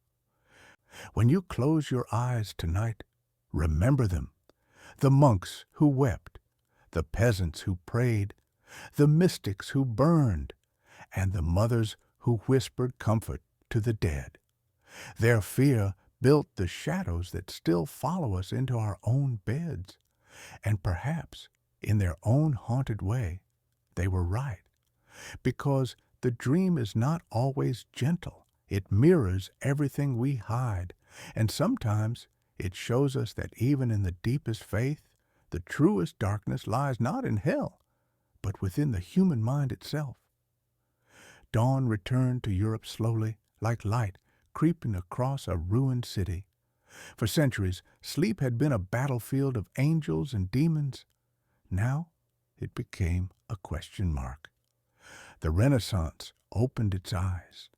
When you close your eyes tonight, remember them. The monks who wept, the peasants who prayed, the mystics who burned, and the mothers who whispered comfort to the dead. Their fear built the shadows that still follow us into our own beds. And perhaps, in their own haunted way, they were right. Because the dream is not always gentle. It mirrors everything we hide. And sometimes it shows us that even in the deepest faith, the truest darkness lies not in hell, but within the human mind itself. Dawn returned to Europe slowly, like light creeping across a ruined city. For centuries, sleep had been a battlefield of angels and demons. Now it became a question mark. The Renaissance opened its eyes.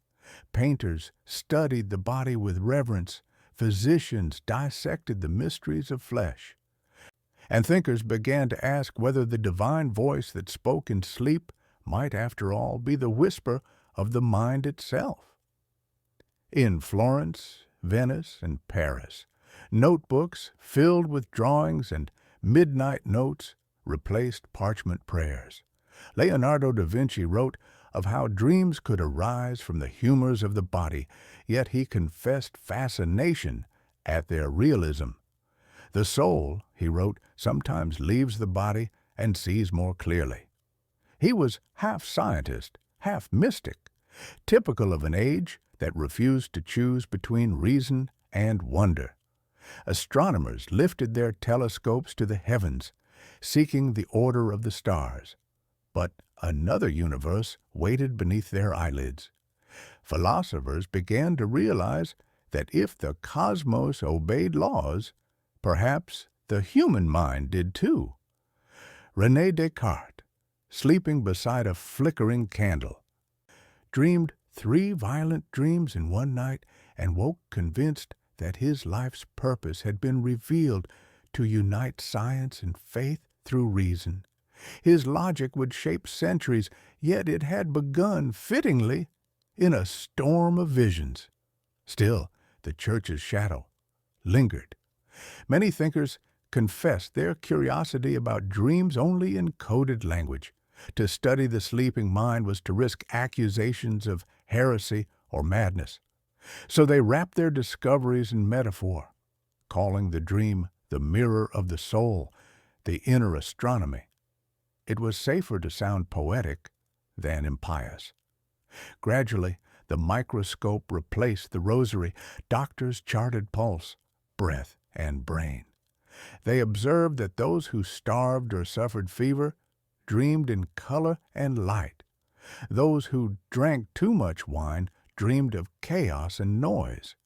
Painters studied the body with reverence. Physicians dissected the mysteries of flesh. And thinkers began to ask whether the divine voice that spoke in sleep might, after all, be the whisper of the mind itself. In Florence, Venice, and Paris, notebooks filled with drawings and midnight notes replaced parchment prayers. Leonardo da Vinci wrote of how dreams could arise from the humors of the body, yet he confessed fascination at their realism. The soul, he wrote, sometimes leaves the body and sees more clearly. He was half scientist, half mystic, typical of an age that refused to choose between reason and wonder. Astronomers lifted their telescopes to the heavens, seeking the order of the stars. But another universe waited beneath their eyelids. Philosophers began to realize that if the cosmos obeyed laws, perhaps the human mind did too. René Descartes, sleeping beside a flickering candle, dreamed 3 violent dreams in one night and woke convinced that his life's purpose had been revealed to unite science and faith through reason. His logic would shape centuries, yet it had begun fittingly in a storm of visions. Still, the Church's shadow lingered. Many thinkers confessed their curiosity about dreams only in coded language. To study the sleeping mind was to risk accusations of heresy or madness. So they wrapped their discoveries in metaphor, calling the dream the mirror of the soul, the inner astronomy. It was safer to sound poetic than impious. Gradually, the microscope replaced the rosary. Doctors charted pulse, breath, and brain. They observed that those who starved or suffered fever dreamed in color and light. Those who drank too much wine dreamed of chaos and noise.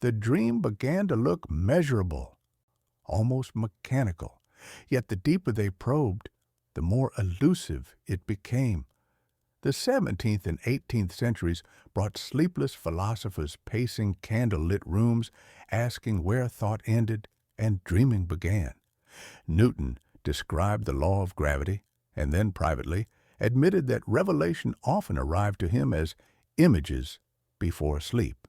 The dream began to look measurable, almost mechanical, yet the deeper they probed, the more elusive it became. The 17th and 18th centuries brought sleepless philosophers pacing candle-lit rooms, asking where thought ended and dreaming began. Newton described the law of gravity, and then privately admitted that revelation often arrived to him as images before sleep.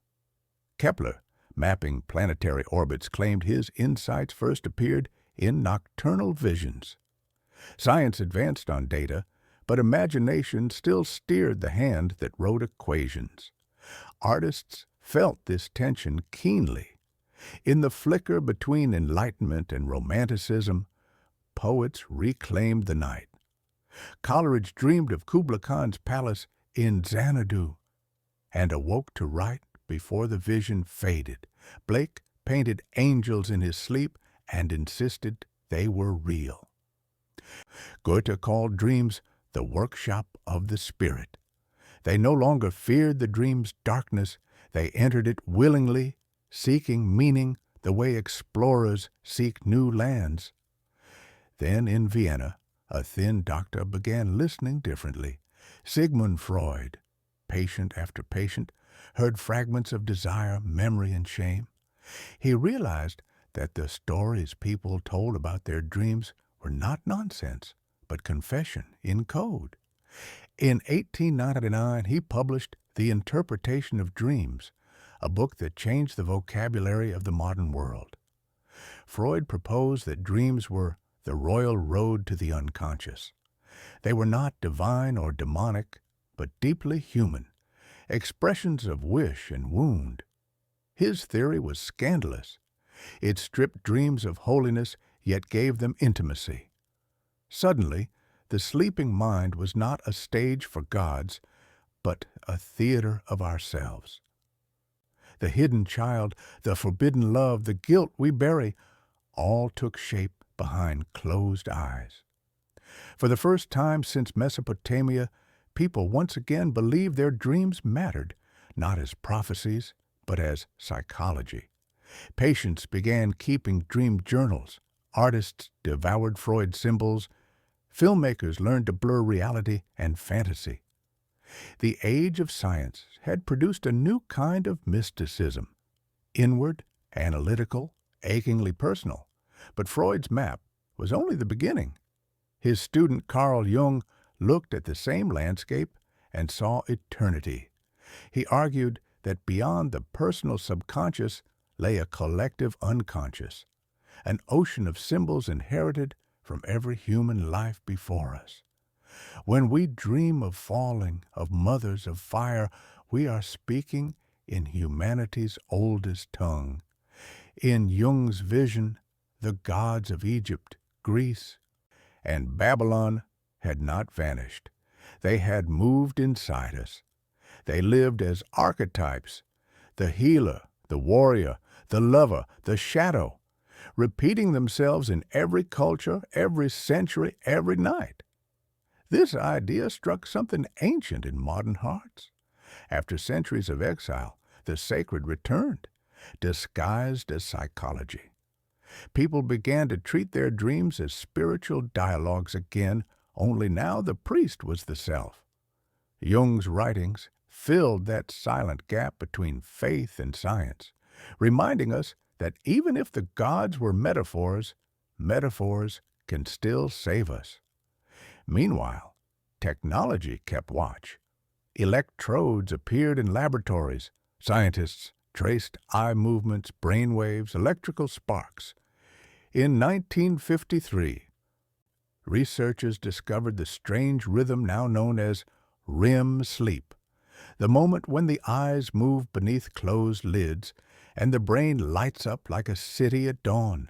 Kepler, mapping planetary orbits, claimed his insights first appeared in nocturnal visions. Science advanced on data, but imagination still steered the hand that wrote equations. Artists felt this tension keenly. In the flicker between enlightenment and romanticism, poets reclaimed the night. Coleridge dreamed of Kubla Khan's palace in Xanadu and awoke to write before the vision faded. Blake painted angels in his sleep and insisted they were real. Goethe called dreams the workshop of the spirit. They no longer feared the dream's darkness. They entered it willingly, seeking meaning the way explorers seek new lands. Then in Vienna, a thin doctor began listening differently. Sigmund Freud, patient after patient, heard fragments of desire, memory, and shame. He realized that the stories people told about their dreams were not nonsense, but confession in code. In 1899, he published The Interpretation of Dreams, a book that changed the vocabulary of the modern world. Freud proposed that dreams were the royal road to the unconscious. They were not divine or demonic, but deeply human, expressions of wish and wound. His theory was scandalous. It stripped dreams of holiness, yet gave them intimacy. Suddenly, the sleeping mind was not a stage for gods, but a theater of ourselves. The hidden child, the forbidden love, the guilt we bury, all took shape behind closed eyes. For the first time since Mesopotamia, people once again believed their dreams mattered, not as prophecies, but as psychology. Patients began keeping dream journals. Artists devoured Freud symbols. Filmmakers learned to blur reality and fantasy. The age of science had produced a new kind of mysticism, inward, analytical, achingly personal. But Freud's map was only the beginning. His student Carl Jung looked at the same landscape and saw eternity. He argued that beyond the personal subconscious lay a collective unconscious, an ocean of symbols inherited from every human life before us. When we dream of falling, of mothers of fire, we are speaking in humanity's oldest tongue. In Jung's vision, the gods of Egypt, Greece, and Babylon had not vanished. They had moved inside us. They lived as archetypes, the healer, the warrior, the lover, the shadow, repeating themselves in every culture, every century, every night. This idea struck something ancient in modern hearts. After centuries of exile, the sacred returned, disguised as psychology. People began to treat their dreams as spiritual dialogues again, only now the priest was the self. Jung's writings filled that silent gap between faith and science, reminding us that even if the gods were metaphors, metaphors can still save us. Meanwhile, technology kept watch. Electrodes appeared in laboratories. Scientists traced eye movements, brain waves, electrical sparks. In 1953, researchers discovered the strange rhythm now known as REM sleep, the moment when the eyes move beneath closed lids and the brain lights up like a city at dawn.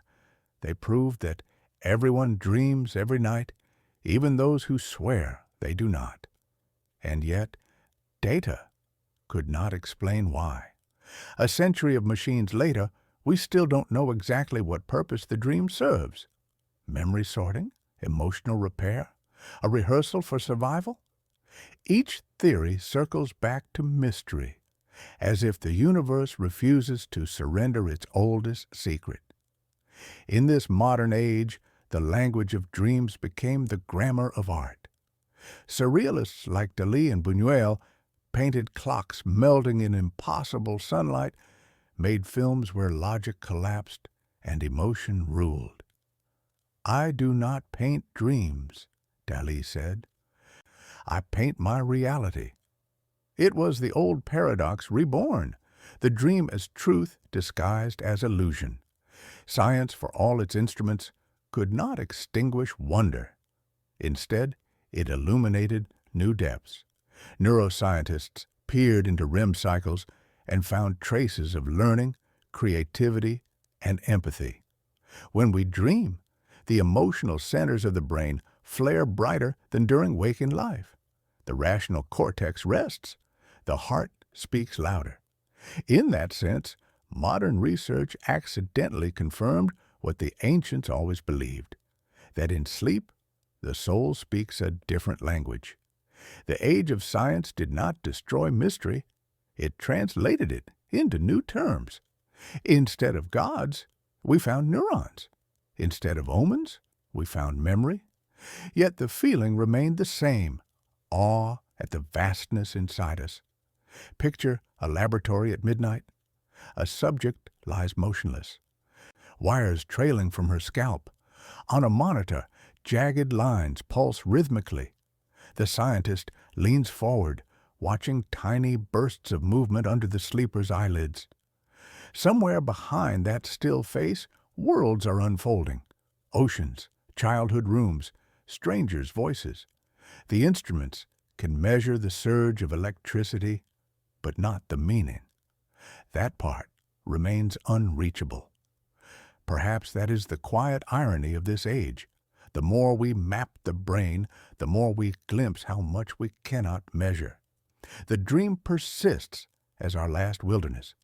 They proved that everyone dreams every night, even those who swear they do not. And yet, data could not explain why. A century of machines later, we still don't know exactly what purpose the dream serves. Memory sorting? Emotional repair? A rehearsal for survival? Each theory circles back to mystery, as if the universe refuses to surrender its oldest secret. In this modern age, the language of dreams became the grammar of art. Surrealists like Dalí and Buñuel painted clocks melting in impossible sunlight, made films where logic collapsed and emotion ruled. "I do not paint dreams," Dalí said. "I paint my reality." It was the old paradox reborn, the dream as truth disguised as illusion. Science, for all its instruments, could not extinguish wonder. Instead, it illuminated new depths. Neuroscientists peered into REM cycles and found traces of learning, creativity, and empathy. When we dream, the emotional centers of the brain flare brighter than during waking life. The rational cortex rests. The heart speaks louder. In that sense, modern research accidentally confirmed what the ancients always believed, that in sleep, the soul speaks a different language. The age of science did not destroy mystery, it translated it into new terms. Instead of gods, we found neurons. Instead of omens, we found memory. Yet the feeling remained the same, awe at the vastness inside us. Picture a laboratory at midnight. A subject lies motionless, wires trailing from her scalp. On a monitor, jagged lines pulse rhythmically. The scientist leans forward, watching tiny bursts of movement under the sleeper's eyelids. Somewhere behind that still face, worlds are unfolding. Oceans, childhood rooms, strangers' voices. The instruments can measure the surge of electricity, but not the meaning. That part remains unreachable. Perhaps that is the quiet irony of this age. The more we map the brain, the more we glimpse how much we cannot measure. The dream persists as our last wilderness.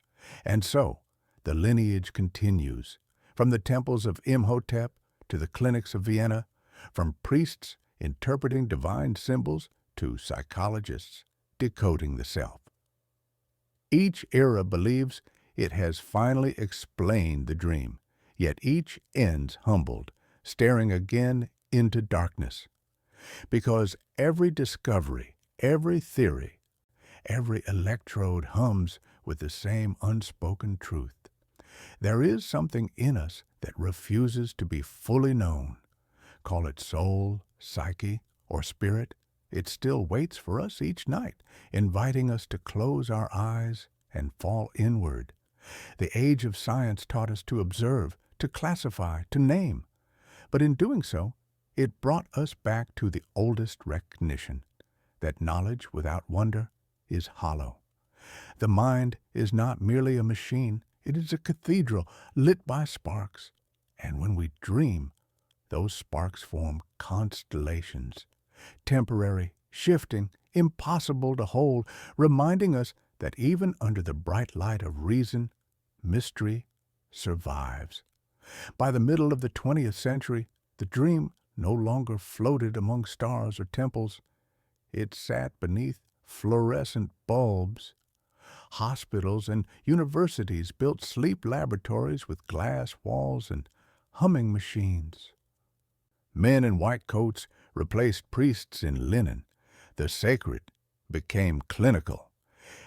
And so, the lineage continues, from the temples of Imhotep to the clinics of Vienna, from priests interpreting divine symbols to psychologists decoding the self. Each era believes it has finally explained the dream, yet each ends humbled, staring again into darkness. Because every discovery, Every theory, every electrode hums with the same unspoken truth. There is something in us that refuses to be fully known. Call it soul, psyche, or spirit. It still waits for us each night, inviting us to close our eyes and fall inward. The age of science taught us to observe, to classify, to name. But in doing so, it brought us back to the oldest recognition, that knowledge without wonder is hollow. The mind is not merely a machine, it is a cathedral lit by sparks. And when we dream, those sparks form constellations, temporary, shifting, impossible to hold, reminding us that even under the bright light of reason, mystery survives. By the middle of the 20th century, the dream no longer floated among stars or temples. It sat beneath fluorescent bulbs. Hospitals and universities built sleep laboratories with glass walls and humming machines. Men in white coats replaced priests in linen. The sacred became clinical.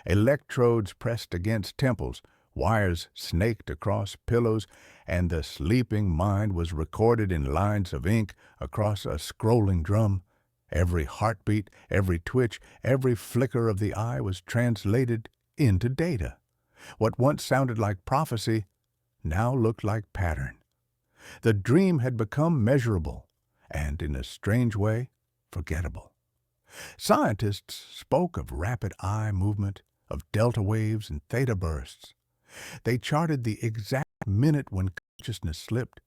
Electrodes pressed against temples, wires snaked across pillows, and the sleeping mind was recorded in lines of ink across a scrolling drum. Every heartbeat, every twitch, every flicker of the eye was translated into data. What once sounded like prophecy now looked like pattern. The dream had become measurable and, in a strange way, forgettable. Scientists spoke of rapid eye movement, of delta waves and theta bursts. They charted the exact minute when consciousness slipped,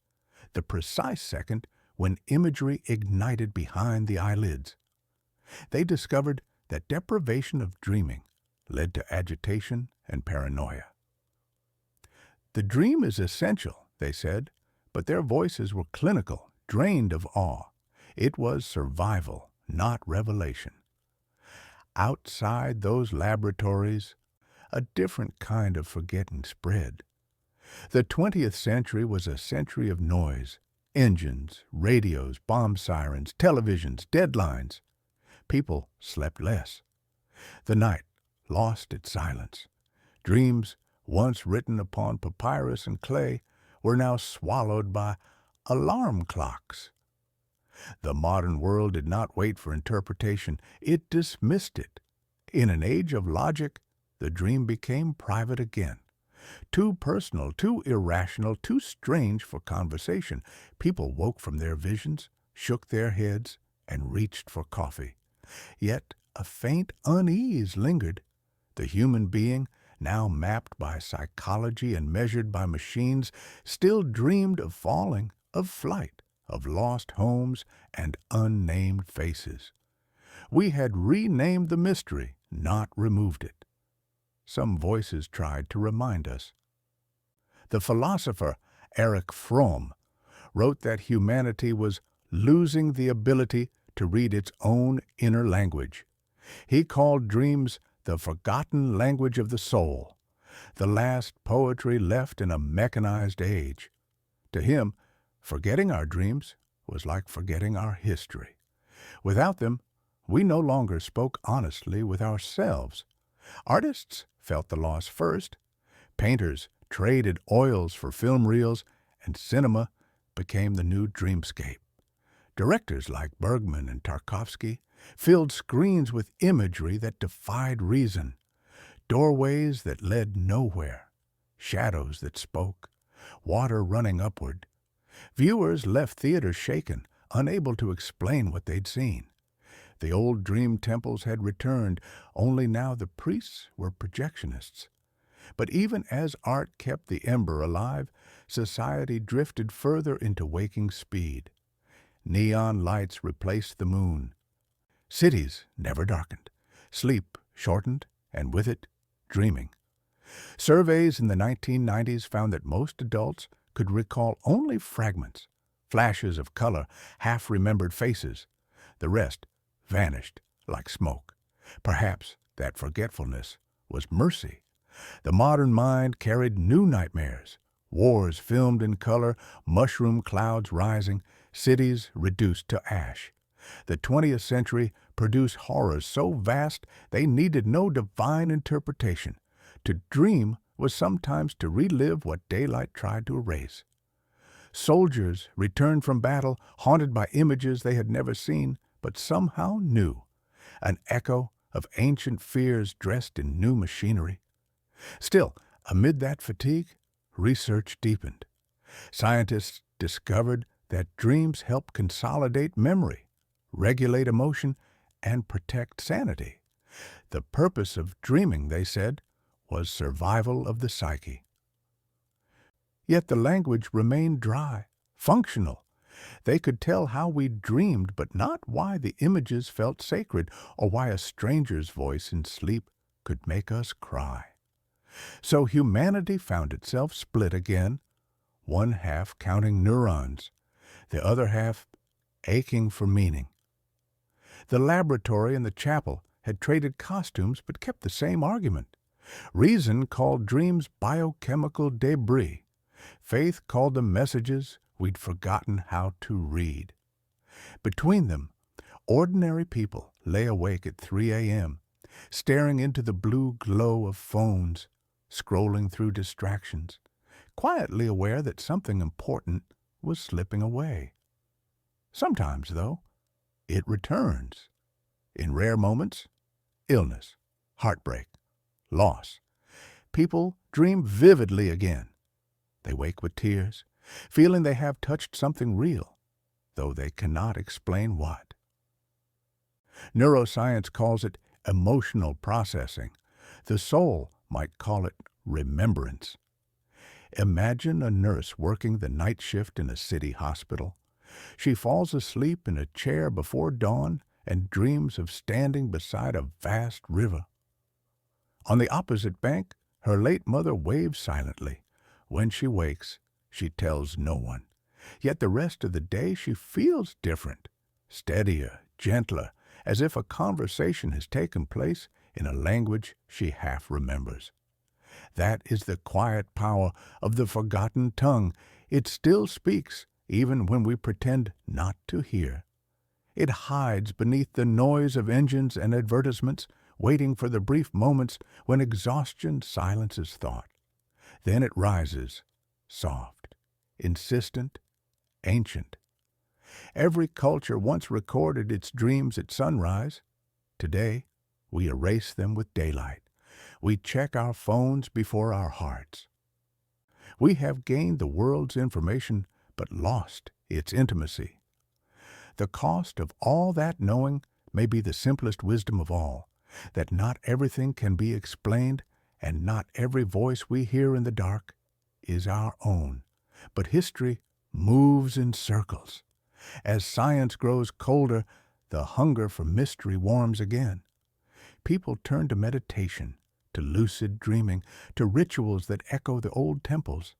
the precise second when imagery ignited behind the eyelids. They discovered that deprivation of dreaming led to agitation and paranoia. The dream is essential, they said, but their voices were clinical, drained of awe. It was survival, not revelation. Outside those laboratories, a different kind of forgetting spread. The 20th century was a century of noise, engines, radios, bomb sirens, televisions, deadlines. People slept less. The night lost its silence. Dreams, once written upon papyrus and clay, were now swallowed by alarm clocks. The modern world did not wait for interpretation. It dismissed it. In an age of logic, the dream became private again. Too personal, too irrational, too strange for conversation. People woke from their visions, shook their heads, and reached for coffee. Yet a faint unease lingered. The human being, now mapped by psychology and measured by machines, still dreamed of falling, of flight, of lost homes and unnamed faces. We had renamed the mystery, not removed it. Some voices tried to remind us. The philosopher Erich Fromm wrote that humanity was losing the ability to read its own inner language. He called dreams the forgotten language of the soul, the last poetry left in a mechanized age. To him, forgetting our dreams was like forgetting our history. Without them, we no longer spoke honestly with ourselves. Artists felt the loss first. Painters traded oils for film reels, and cinema became the new dreamscape. Directors like Bergman and Tarkovsky filled screens with imagery that defied reason, doorways that led nowhere, shadows that spoke, water running upward. Viewers left theaters shaken, unable to explain what they'd seen. The old dream temples had returned, only now the priests were projectionists. But even as art kept the ember alive, society drifted further into waking speed. Neon lights replaced the moon. Cities never darkened. Sleep shortened, and with it, dreaming. Surveys in the 1990s found that most adults could recall only fragments, flashes of color, half-remembered faces. The rest vanished like smoke. Perhaps that forgetfulness was mercy. The modern mind carried new nightmares. Wars filmed in color, mushroom clouds rising, cities reduced to ash. The 20th century produced horrors so vast they needed no divine interpretation. To dream was sometimes to relive what daylight tried to erase. Soldiers returned from battle haunted by images they had never seen, but somehow knew, an echo of ancient fears dressed in new machinery. Still, amid that fatigue, research deepened. Scientists discovered that dreams help consolidate memory, regulate emotion, and protect sanity. The purpose of dreaming, they said, was survival of the psyche. Yet the language remained dry, functional. They could tell how we dreamed, but not why the images felt sacred or why a stranger's voice in sleep could make us cry. So humanity found itself split again, one half counting neurons, the other half aching for meaning. The laboratory and the chapel had traded costumes but kept the same argument. Reason called dreams biochemical debris. Faith called them messages we'd forgotten how to read. Between them, ordinary people lay awake at 3 a.m., staring into the blue glow of phones, scrolling through distractions, quietly aware that something important was slipping away. Sometimes, though, it returns. In rare moments, illness, heartbreak, loss. People dream vividly again. They wake with tears, feeling they have touched something real, though they cannot explain what. Neuroscience calls it emotional processing. The soul might call it remembrance. Imagine a nurse working the night shift in a city hospital. She falls asleep in a chair before dawn and dreams of standing beside a vast river. On the opposite bank, her late mother waves silently. When she wakes, she tells no one. Yet the rest of the day she feels different, steadier, gentler, as if a conversation has taken place in a language she half remembers. That is the quiet power of the forgotten tongue. It still speaks, even when we pretend not to hear. It hides beneath the noise of engines and advertisements, waiting for the brief moments when exhaustion silences thought. Then it rises, soft, insistent, ancient. Every culture once recorded its dreams at sunrise. Today, we erase them with daylight. We check our phones before our hearts. We have gained the world's information, but lost its intimacy. The cost of all that knowing may be the simplest wisdom of all, that not everything can be explained, and not every voice we hear in the dark is our own. But history moves in circles. As science grows colder, the hunger for mystery warms again. People turn to meditation, to lucid dreaming, to rituals that echo the old temples.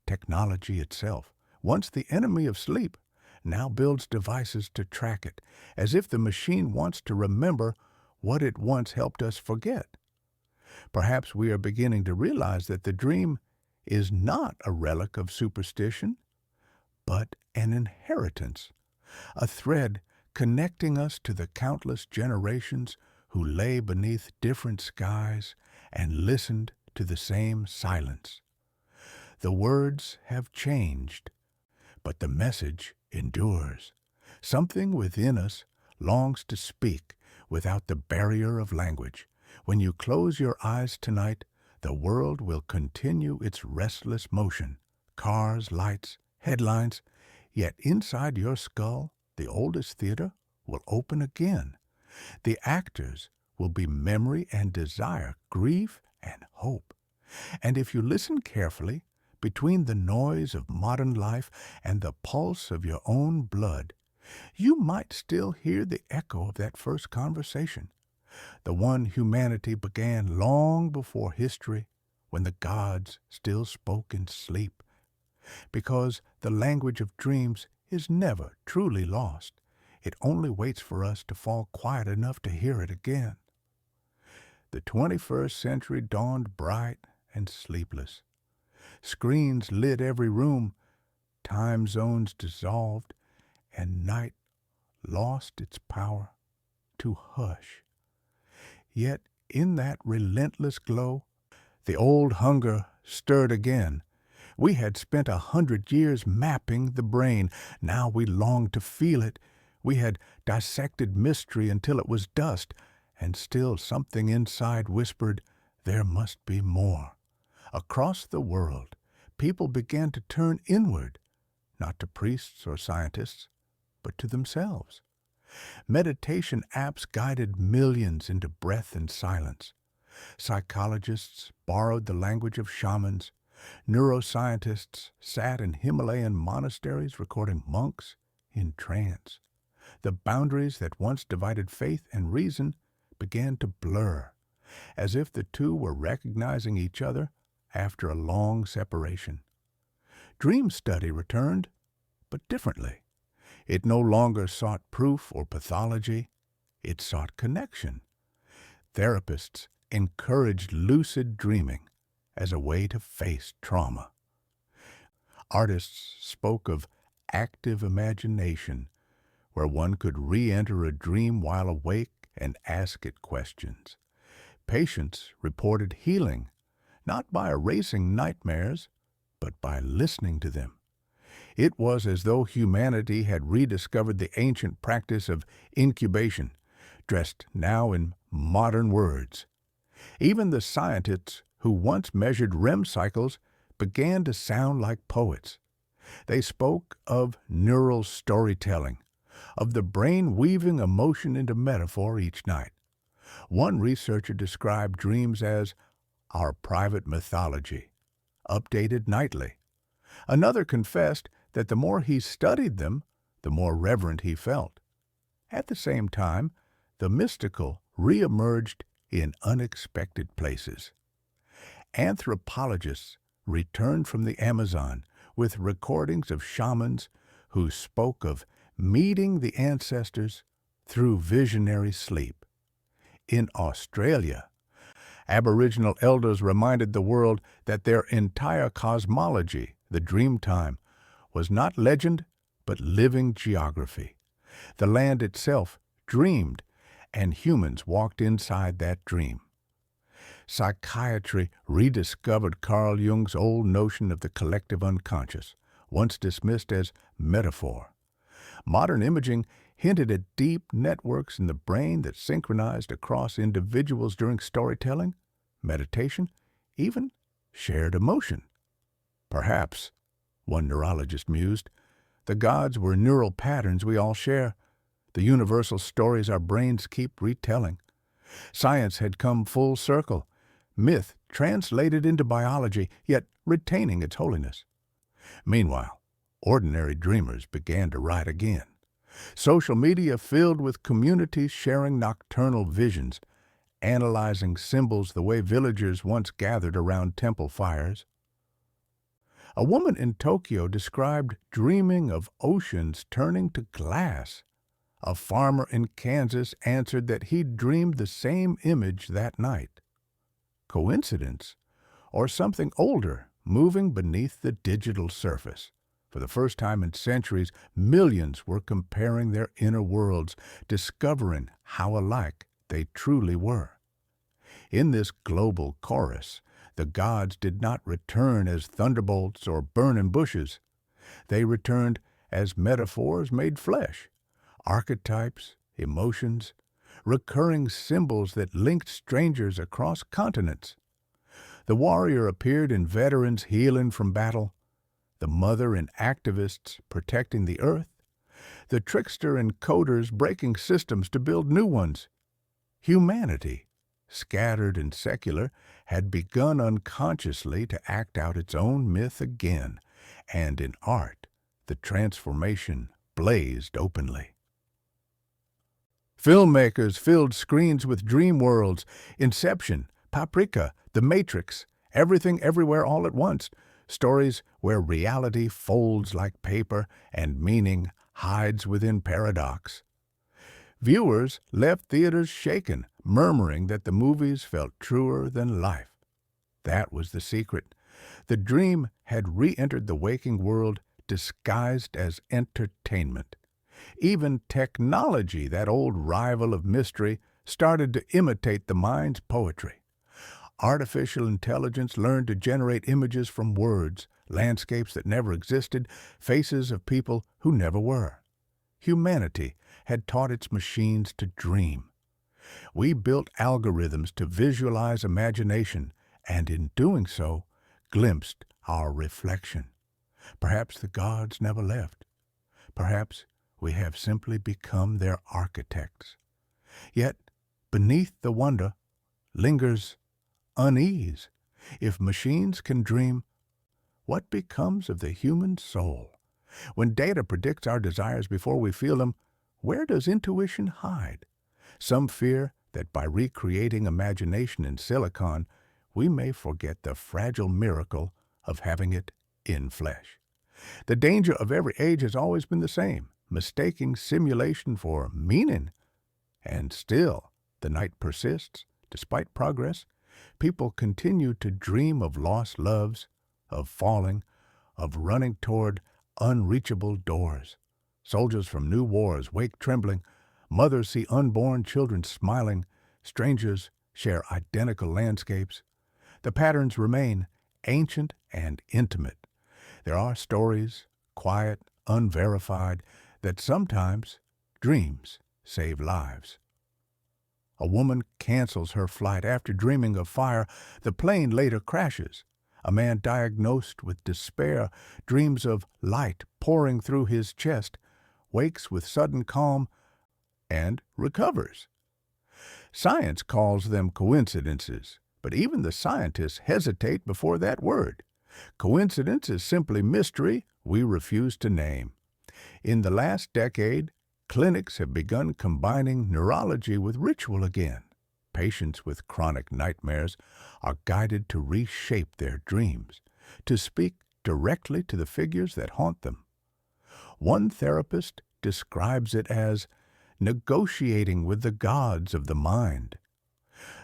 Technology itself, once the enemy of sleep, now builds devices to track it, as if the machine wants to remember what it once helped us forget. Perhaps we are beginning to realize that the dream is not a relic of superstition, but an inheritance, a thread connecting us to the countless generations who lay beneath different skies and listened to the same silence. The words have changed, but the message endures. Something within us longs to speak without the barrier of language. When you close your eyes tonight, the world will continue its restless motion. Cars, lights, headlines. Yet inside your skull, the oldest theater will open again. The actors will be memory and desire, grief and hope. And if you listen carefully, between the noise of modern life and the pulse of your own blood, you might still hear the echo of that first conversation, the one humanity began long before history, when the gods still spoke in sleep. Because the language of dreams is never truly lost. It only waits for us to fall quiet enough to hear it again. The 21st century dawned bright and sleepless. Screens lit every room, time zones dissolved, and night lost its power to hush. Yet in that relentless glow, the old hunger stirred again. We had spent 100 years mapping the brain. Now we longed to feel it. We had dissected mystery until it was dust, and still something inside whispered, there must be more. Across the world, people began to turn inward, not to priests or scientists, but to themselves. Meditation apps guided millions into breath and silence. Psychologists borrowed the language of shamans. Neuroscientists sat in Himalayan monasteries recording monks in trance. The boundaries that once divided faith and reason began to blur, as if the two were recognizing each other after a long separation. Dream study returned, but differently. It no longer sought proof or pathology. It sought connection. Therapists encouraged lucid dreaming as a way to face trauma. Artists spoke of active imagination, where one could re-enter a dream while awake and ask it questions. Patients reported healing, not by erasing nightmares, but by listening to them. It was as though humanity had rediscovered the ancient practice of incubation, dressed now in modern words. Even the scientists who once measured REM cycles began to sound like poets. They spoke of neural storytelling, of the brain weaving emotion into metaphor each night. One researcher described dreams as our private mythology, updated nightly. Another confessed that the more he studied them, the more reverent he felt. At the same time, the mystical re-emerged in unexpected places. Anthropologists returned from the Amazon with recordings of shamans who spoke of meeting the ancestors through visionary sleep. In Australia, Aboriginal elders reminded the world that their entire cosmology, the dream time, was not legend, but living geography. The land itself dreamed, and humans walked inside that dream. Psychiatry rediscovered Carl Jung's old notion of the collective unconscious, once dismissed as metaphor. Modern imaging hinted at deep networks in the brain that synchronized across individuals during storytelling, meditation, even shared emotion. Perhaps, one neurologist mused, the gods were neural patterns we all share, the universal stories our brains keep retelling. Science had come full circle, myth translated into biology, yet retaining its holiness. Meanwhile, ordinary dreamers began to write again. Social media filled with communities sharing nocturnal visions, analyzing symbols the way villagers once gathered around temple fires. A woman in Tokyo described dreaming of oceans turning to glass. A farmer in Kansas answered that he'd dreamed the same image that night. Coincidence? Or something older, moving beneath the digital surface? For the first time in centuries, millions were comparing their inner worlds, discovering how alike they truly were. In this global chorus, the gods did not return as thunderbolts or burning bushes. They returned as metaphors made flesh, archetypes, emotions, recurring symbols that linked strangers across continents. The warrior appeared in veterans healing from battle, the mother in activists protecting the earth, the trickster in coders breaking systems to build new ones. Humanity, scattered and secular, had begun unconsciously to act out its own myth again, and in art, the transformation blazed openly. Filmmakers filled screens with dream worlds, Inception, Paprika, The Matrix, Everything Everywhere All at Once, stories where reality folds like paper and meaning hides within paradox. Viewers left theaters shaken, murmuring that the movies felt truer than life. That was the secret. The dream had re-entered the waking world disguised as entertainment. Even technology, that old rival of mystery, started to imitate the mind's poetry. Artificial intelligence learned to generate images from words, landscapes that never existed, faces of people who never were. Humanity had taught its machines to dream. We built algorithms to visualize imagination, and in doing so, glimpsed our reflection. Perhaps the gods never left. Perhaps we have simply become their architects. Yet, beneath the wonder lingers unease. If machines can dream, what becomes of the human soul? When data predicts our desires before we feel them, where does intuition hide? Some fear that by recreating imagination in silicon, we may forget the fragile miracle of having it in flesh. The danger of every age has always been the same, mistaking simulation for meaning. And still, the night persists. Despite progress, people continue to dream of lost loves, of falling, of running toward unreachable doors. Soldiers from new wars wake trembling. Mothers see unborn children smiling. Strangers share identical landscapes. The patterns remain ancient and intimate. There are stories, quiet, unverified, that sometimes dreams save lives. A woman cancels her flight after dreaming of fire. The plane later crashes. A man diagnosed with despair dreams of light pouring through his chest, wakes with sudden calm, and recovers. Science calls them coincidences, but even the scientists hesitate before that word. Coincidence is simply mystery we refuse to name. In the last decade, clinics have begun combining neurology with ritual again. Patients with chronic nightmares are guided to reshape their dreams, to speak directly to the figures that haunt them. One therapist describes it as negotiating with the gods of the mind.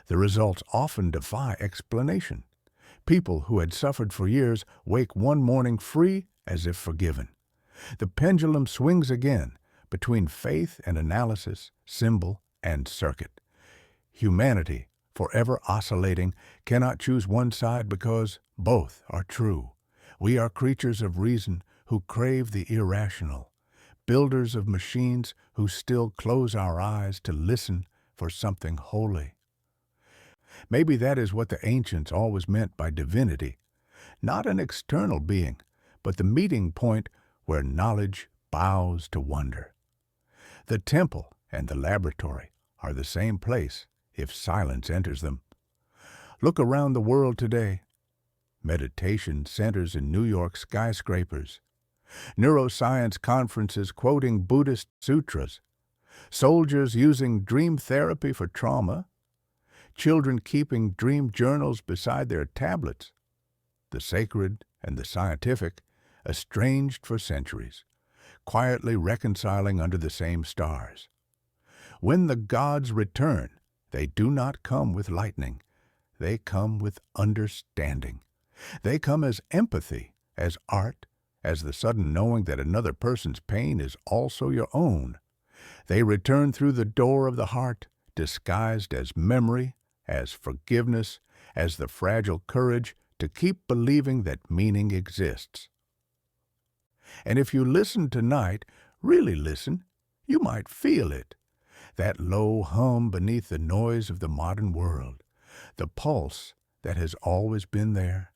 The results often defy explanation. People who had suffered for years wake one morning free as if forgiven. The pendulum swings again between faith and analysis, symbol and circuit. Humanity, forever oscillating, cannot choose one side because both are true. We are creatures of reason who crave the irrational, builders of machines who still close our eyes to listen for something holy. Maybe that is what the ancients always meant by divinity, not an external being, but the meeting point where knowledge bows to wonder. The temple and the laboratory are the same place if silence enters them. Look around the world today. Meditation centers in New York skyscrapers, neuroscience conferences quoting Buddhist sutras, soldiers using dream therapy for trauma, children keeping dream journals beside their tablets. The sacred and the scientific, estranged for centuries, quietly reconciling under the same stars. When the gods return, they do not come with lightning. They come with understanding. They come as empathy, as art, as the sudden knowing that another person's pain is also your own. They return through the door of the heart, disguised as memory, as forgiveness, as the fragile courage to keep believing that meaning exists. And if you listen tonight, really listen, you might feel it. That low hum beneath the noise of the modern world, the pulse that has always been there,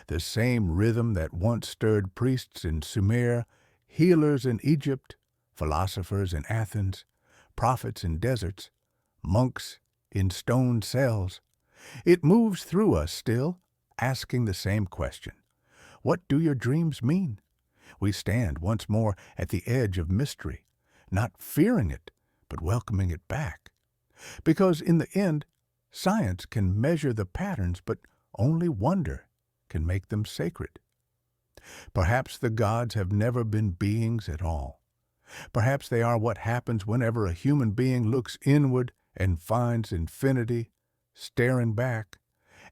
the same rhythm that once stirred priests in Sumer, healers in Egypt, philosophers in Athens, prophets in deserts, monks in stone cells. It moves through us still, asking the same question. What do your dreams mean? We stand once more at the edge of mystery, not fearing it, but welcoming it back. Because in the end, science can measure the patterns, but only wonder can make them sacred. Perhaps the gods have never been beings at all. Perhaps they are what happens whenever a human being looks inward and finds infinity staring back.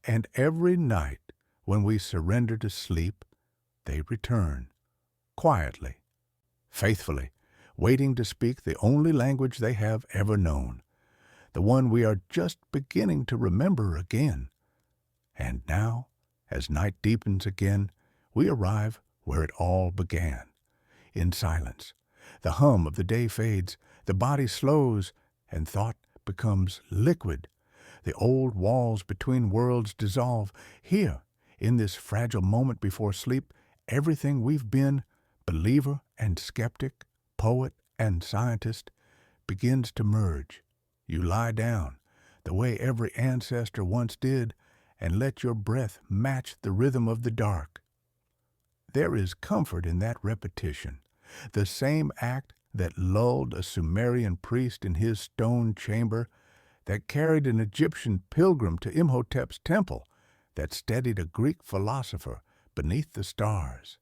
And every night when we surrender to sleep, they return, quietly, faithfully, waiting to speak the only language they have ever known, the one we are just beginning to remember again. And now, as night deepens again, we arrive where it all began. In silence, the hum of the day fades, the body slows, and thought becomes liquid. The old walls between worlds dissolve. Here, in this fragile moment before sleep, everything we've been, believer and skeptic, poet and scientist, begins to merge. You lie down, the way every ancestor once did, and let your breath match the rhythm of the dark. There is comfort in that repetition, the same act that lulled a Sumerian priest in his stone chamber, that carried an Egyptian pilgrim to Imhotep's temple, that steadied a Greek philosopher beneath the stars.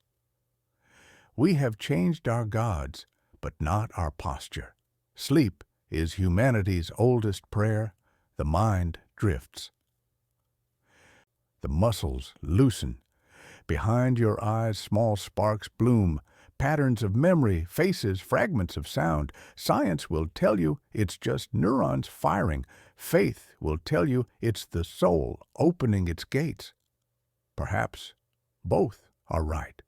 We have changed our gods, but not our posture. Sleep is humanity's oldest prayer. The mind drifts. The muscles loosen. Behind your eyes, small sparks bloom, patterns of memory, faces, fragments of sound. Science will tell you it's just neurons firing. Faith will tell you it's the soul opening its gates. Perhaps both are right,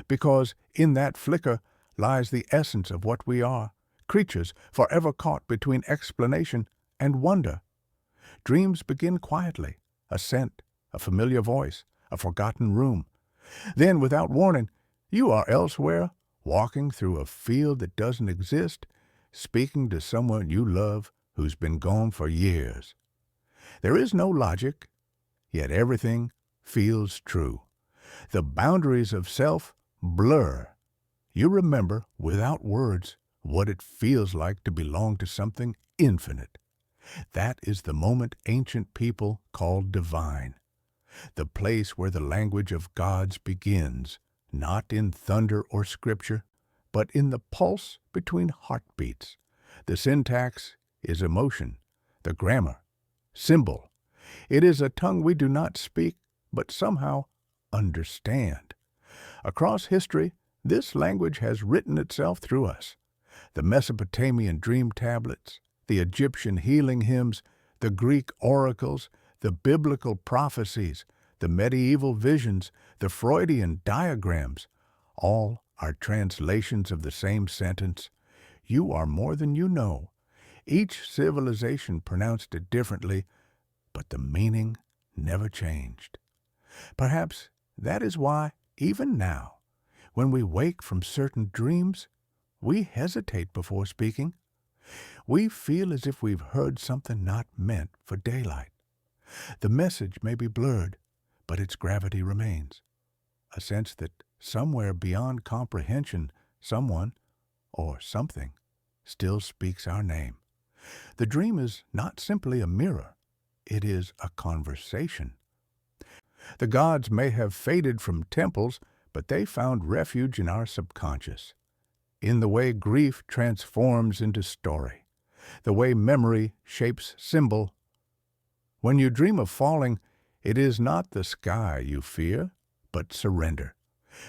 because in that flicker lies the essence of what we are, creatures forever caught between explanation and wonder. Dreams begin quietly, a scent, a familiar voice, a forgotten room. Then, without warning, you are elsewhere, walking through a field that doesn't exist, speaking to someone you love who's been gone for years. There is no logic, yet everything feels true. The boundaries of self blur. You remember, without words, what it feels like to belong to something infinite. That is the moment ancient people called divine, the place where the language of gods begins, not in thunder or scripture, but in the pulse between heartbeats. The syntax is emotion, the grammar, symbol. It is a tongue we do not speak, but somehow understand. Across history, this language has written itself through us. The Mesopotamian dream tablets, the Egyptian healing hymns, the Greek oracles, the biblical prophecies, the medieval visions, the Freudian diagrams, all are translations of the same sentence. You are more than you know. Each civilization pronounced it differently, but the meaning never changed. Perhaps that is why, even now, when we wake from certain dreams, we hesitate before speaking. We feel as if we've heard something not meant for daylight. The message may be blurred, but its gravity remains. A sense that somewhere beyond comprehension, someone or something still speaks our name. The dream is not simply a mirror. It is a conversation. The gods may have faded from temples, but they found refuge in our subconscious, in the way grief transforms into story, the way memory shapes symbol. When you dream of falling, it is not the sky you fear, but surrender.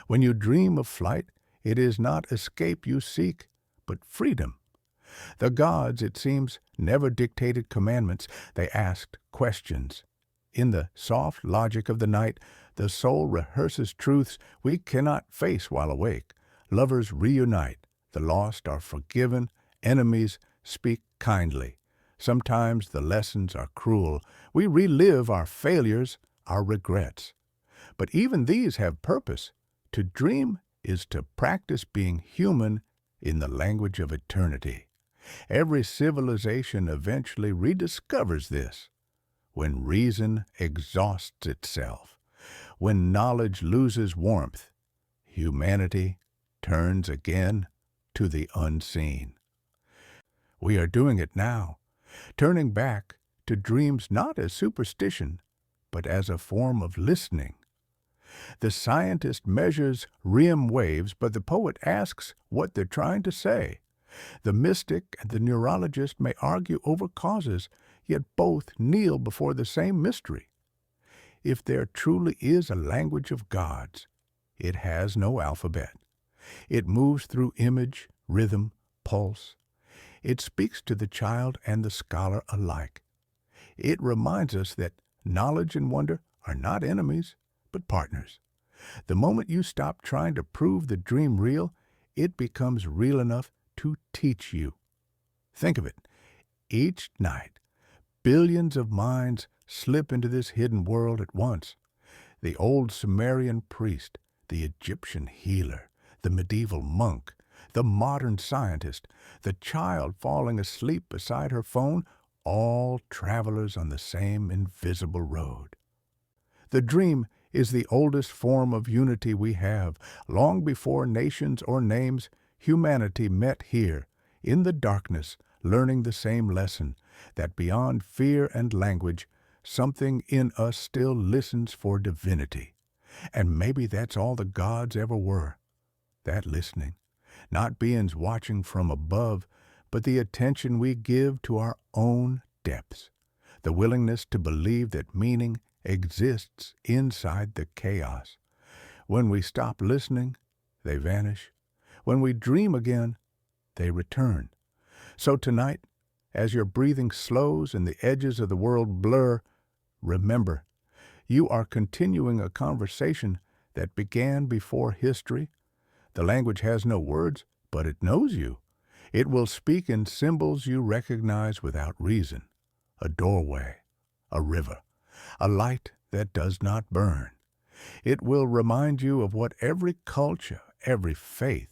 When you dream of flight, it is not escape you seek, but freedom. The gods, it seems, never dictated commandments. They asked questions. In the soft logic of the night, the soul rehearses truths we cannot face while awake. Lovers reunite. The lost are forgiven. Enemies speak kindly. Sometimes the lessons are cruel. We relive our failures, our regrets. But even these have purpose. To dream is to practice being human in the language of eternity. Every civilization eventually rediscovers this. When reason exhausts itself, when knowledge loses warmth, humanity turns again to the unseen. We are doing it now, turning back to dreams not as superstition, but as a form of listening. The scientist measures REM waves, but the poet asks what they're trying to say. The mystic and the neurologist may argue over causes, yet both kneel before the same mystery. If there truly is a language of gods, it has no alphabet. It moves through image, rhythm, pulse. It speaks to the child and the scholar alike. It reminds us that knowledge and wonder are not enemies, but partners. The moment you stop trying to prove the dream real, it becomes real enough to teach you. Think of it. Each night, billions of minds slip into this hidden world at once. The old Sumerian priest, the Egyptian healer, the medieval monk, the modern scientist, the child falling asleep beside her phone, all travelers on the same invisible road. The dream is the oldest form of unity we have. Long before nations or names, humanity met here, in the darkness, learning the same lesson, that beyond fear and language, something in us still listens for divinity. And maybe that's all the gods ever were, that listening. Not beings watching from above, but the attention we give to our own depths, the willingness to believe that meaning exists inside the chaos. When we stop listening, they vanish. When we dream again, they return. So tonight, as your breathing slows and the edges of the world blur, remember, you are continuing a conversation that began before history. The language has no words, but it knows you. It will speak in symbols you recognize without reason. A doorway, a river, a light that does not burn. It will remind you of what every culture, every faith,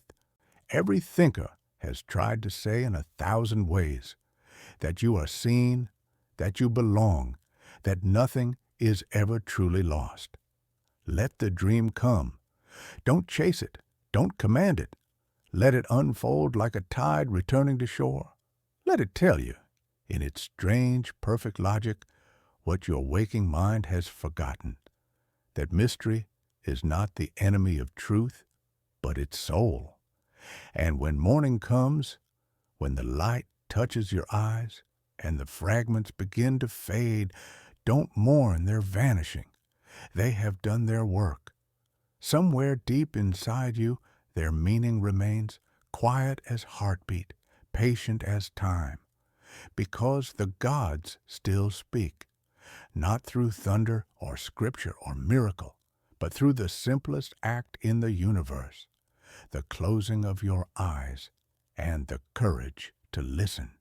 every thinker has tried to say in 1,000 ways, that you are seen, that you belong, that nothing is ever truly lost. Let the dream come. Don't chase it. Don't command it. Let it unfold like a tide returning to shore. Let it tell you, in its strange, perfect logic, what your waking mind has forgotten, that mystery is not the enemy of truth, but its soul. And when morning comes, when the light touches your eyes and the fragments begin to fade, don't mourn their vanishing. They have done their work. Somewhere deep inside you, their meaning remains, quiet as heartbeat, patient as time, because the gods still speak, not through thunder or scripture or miracle, but through the simplest act in the universe, the closing of your eyes and the courage to listen.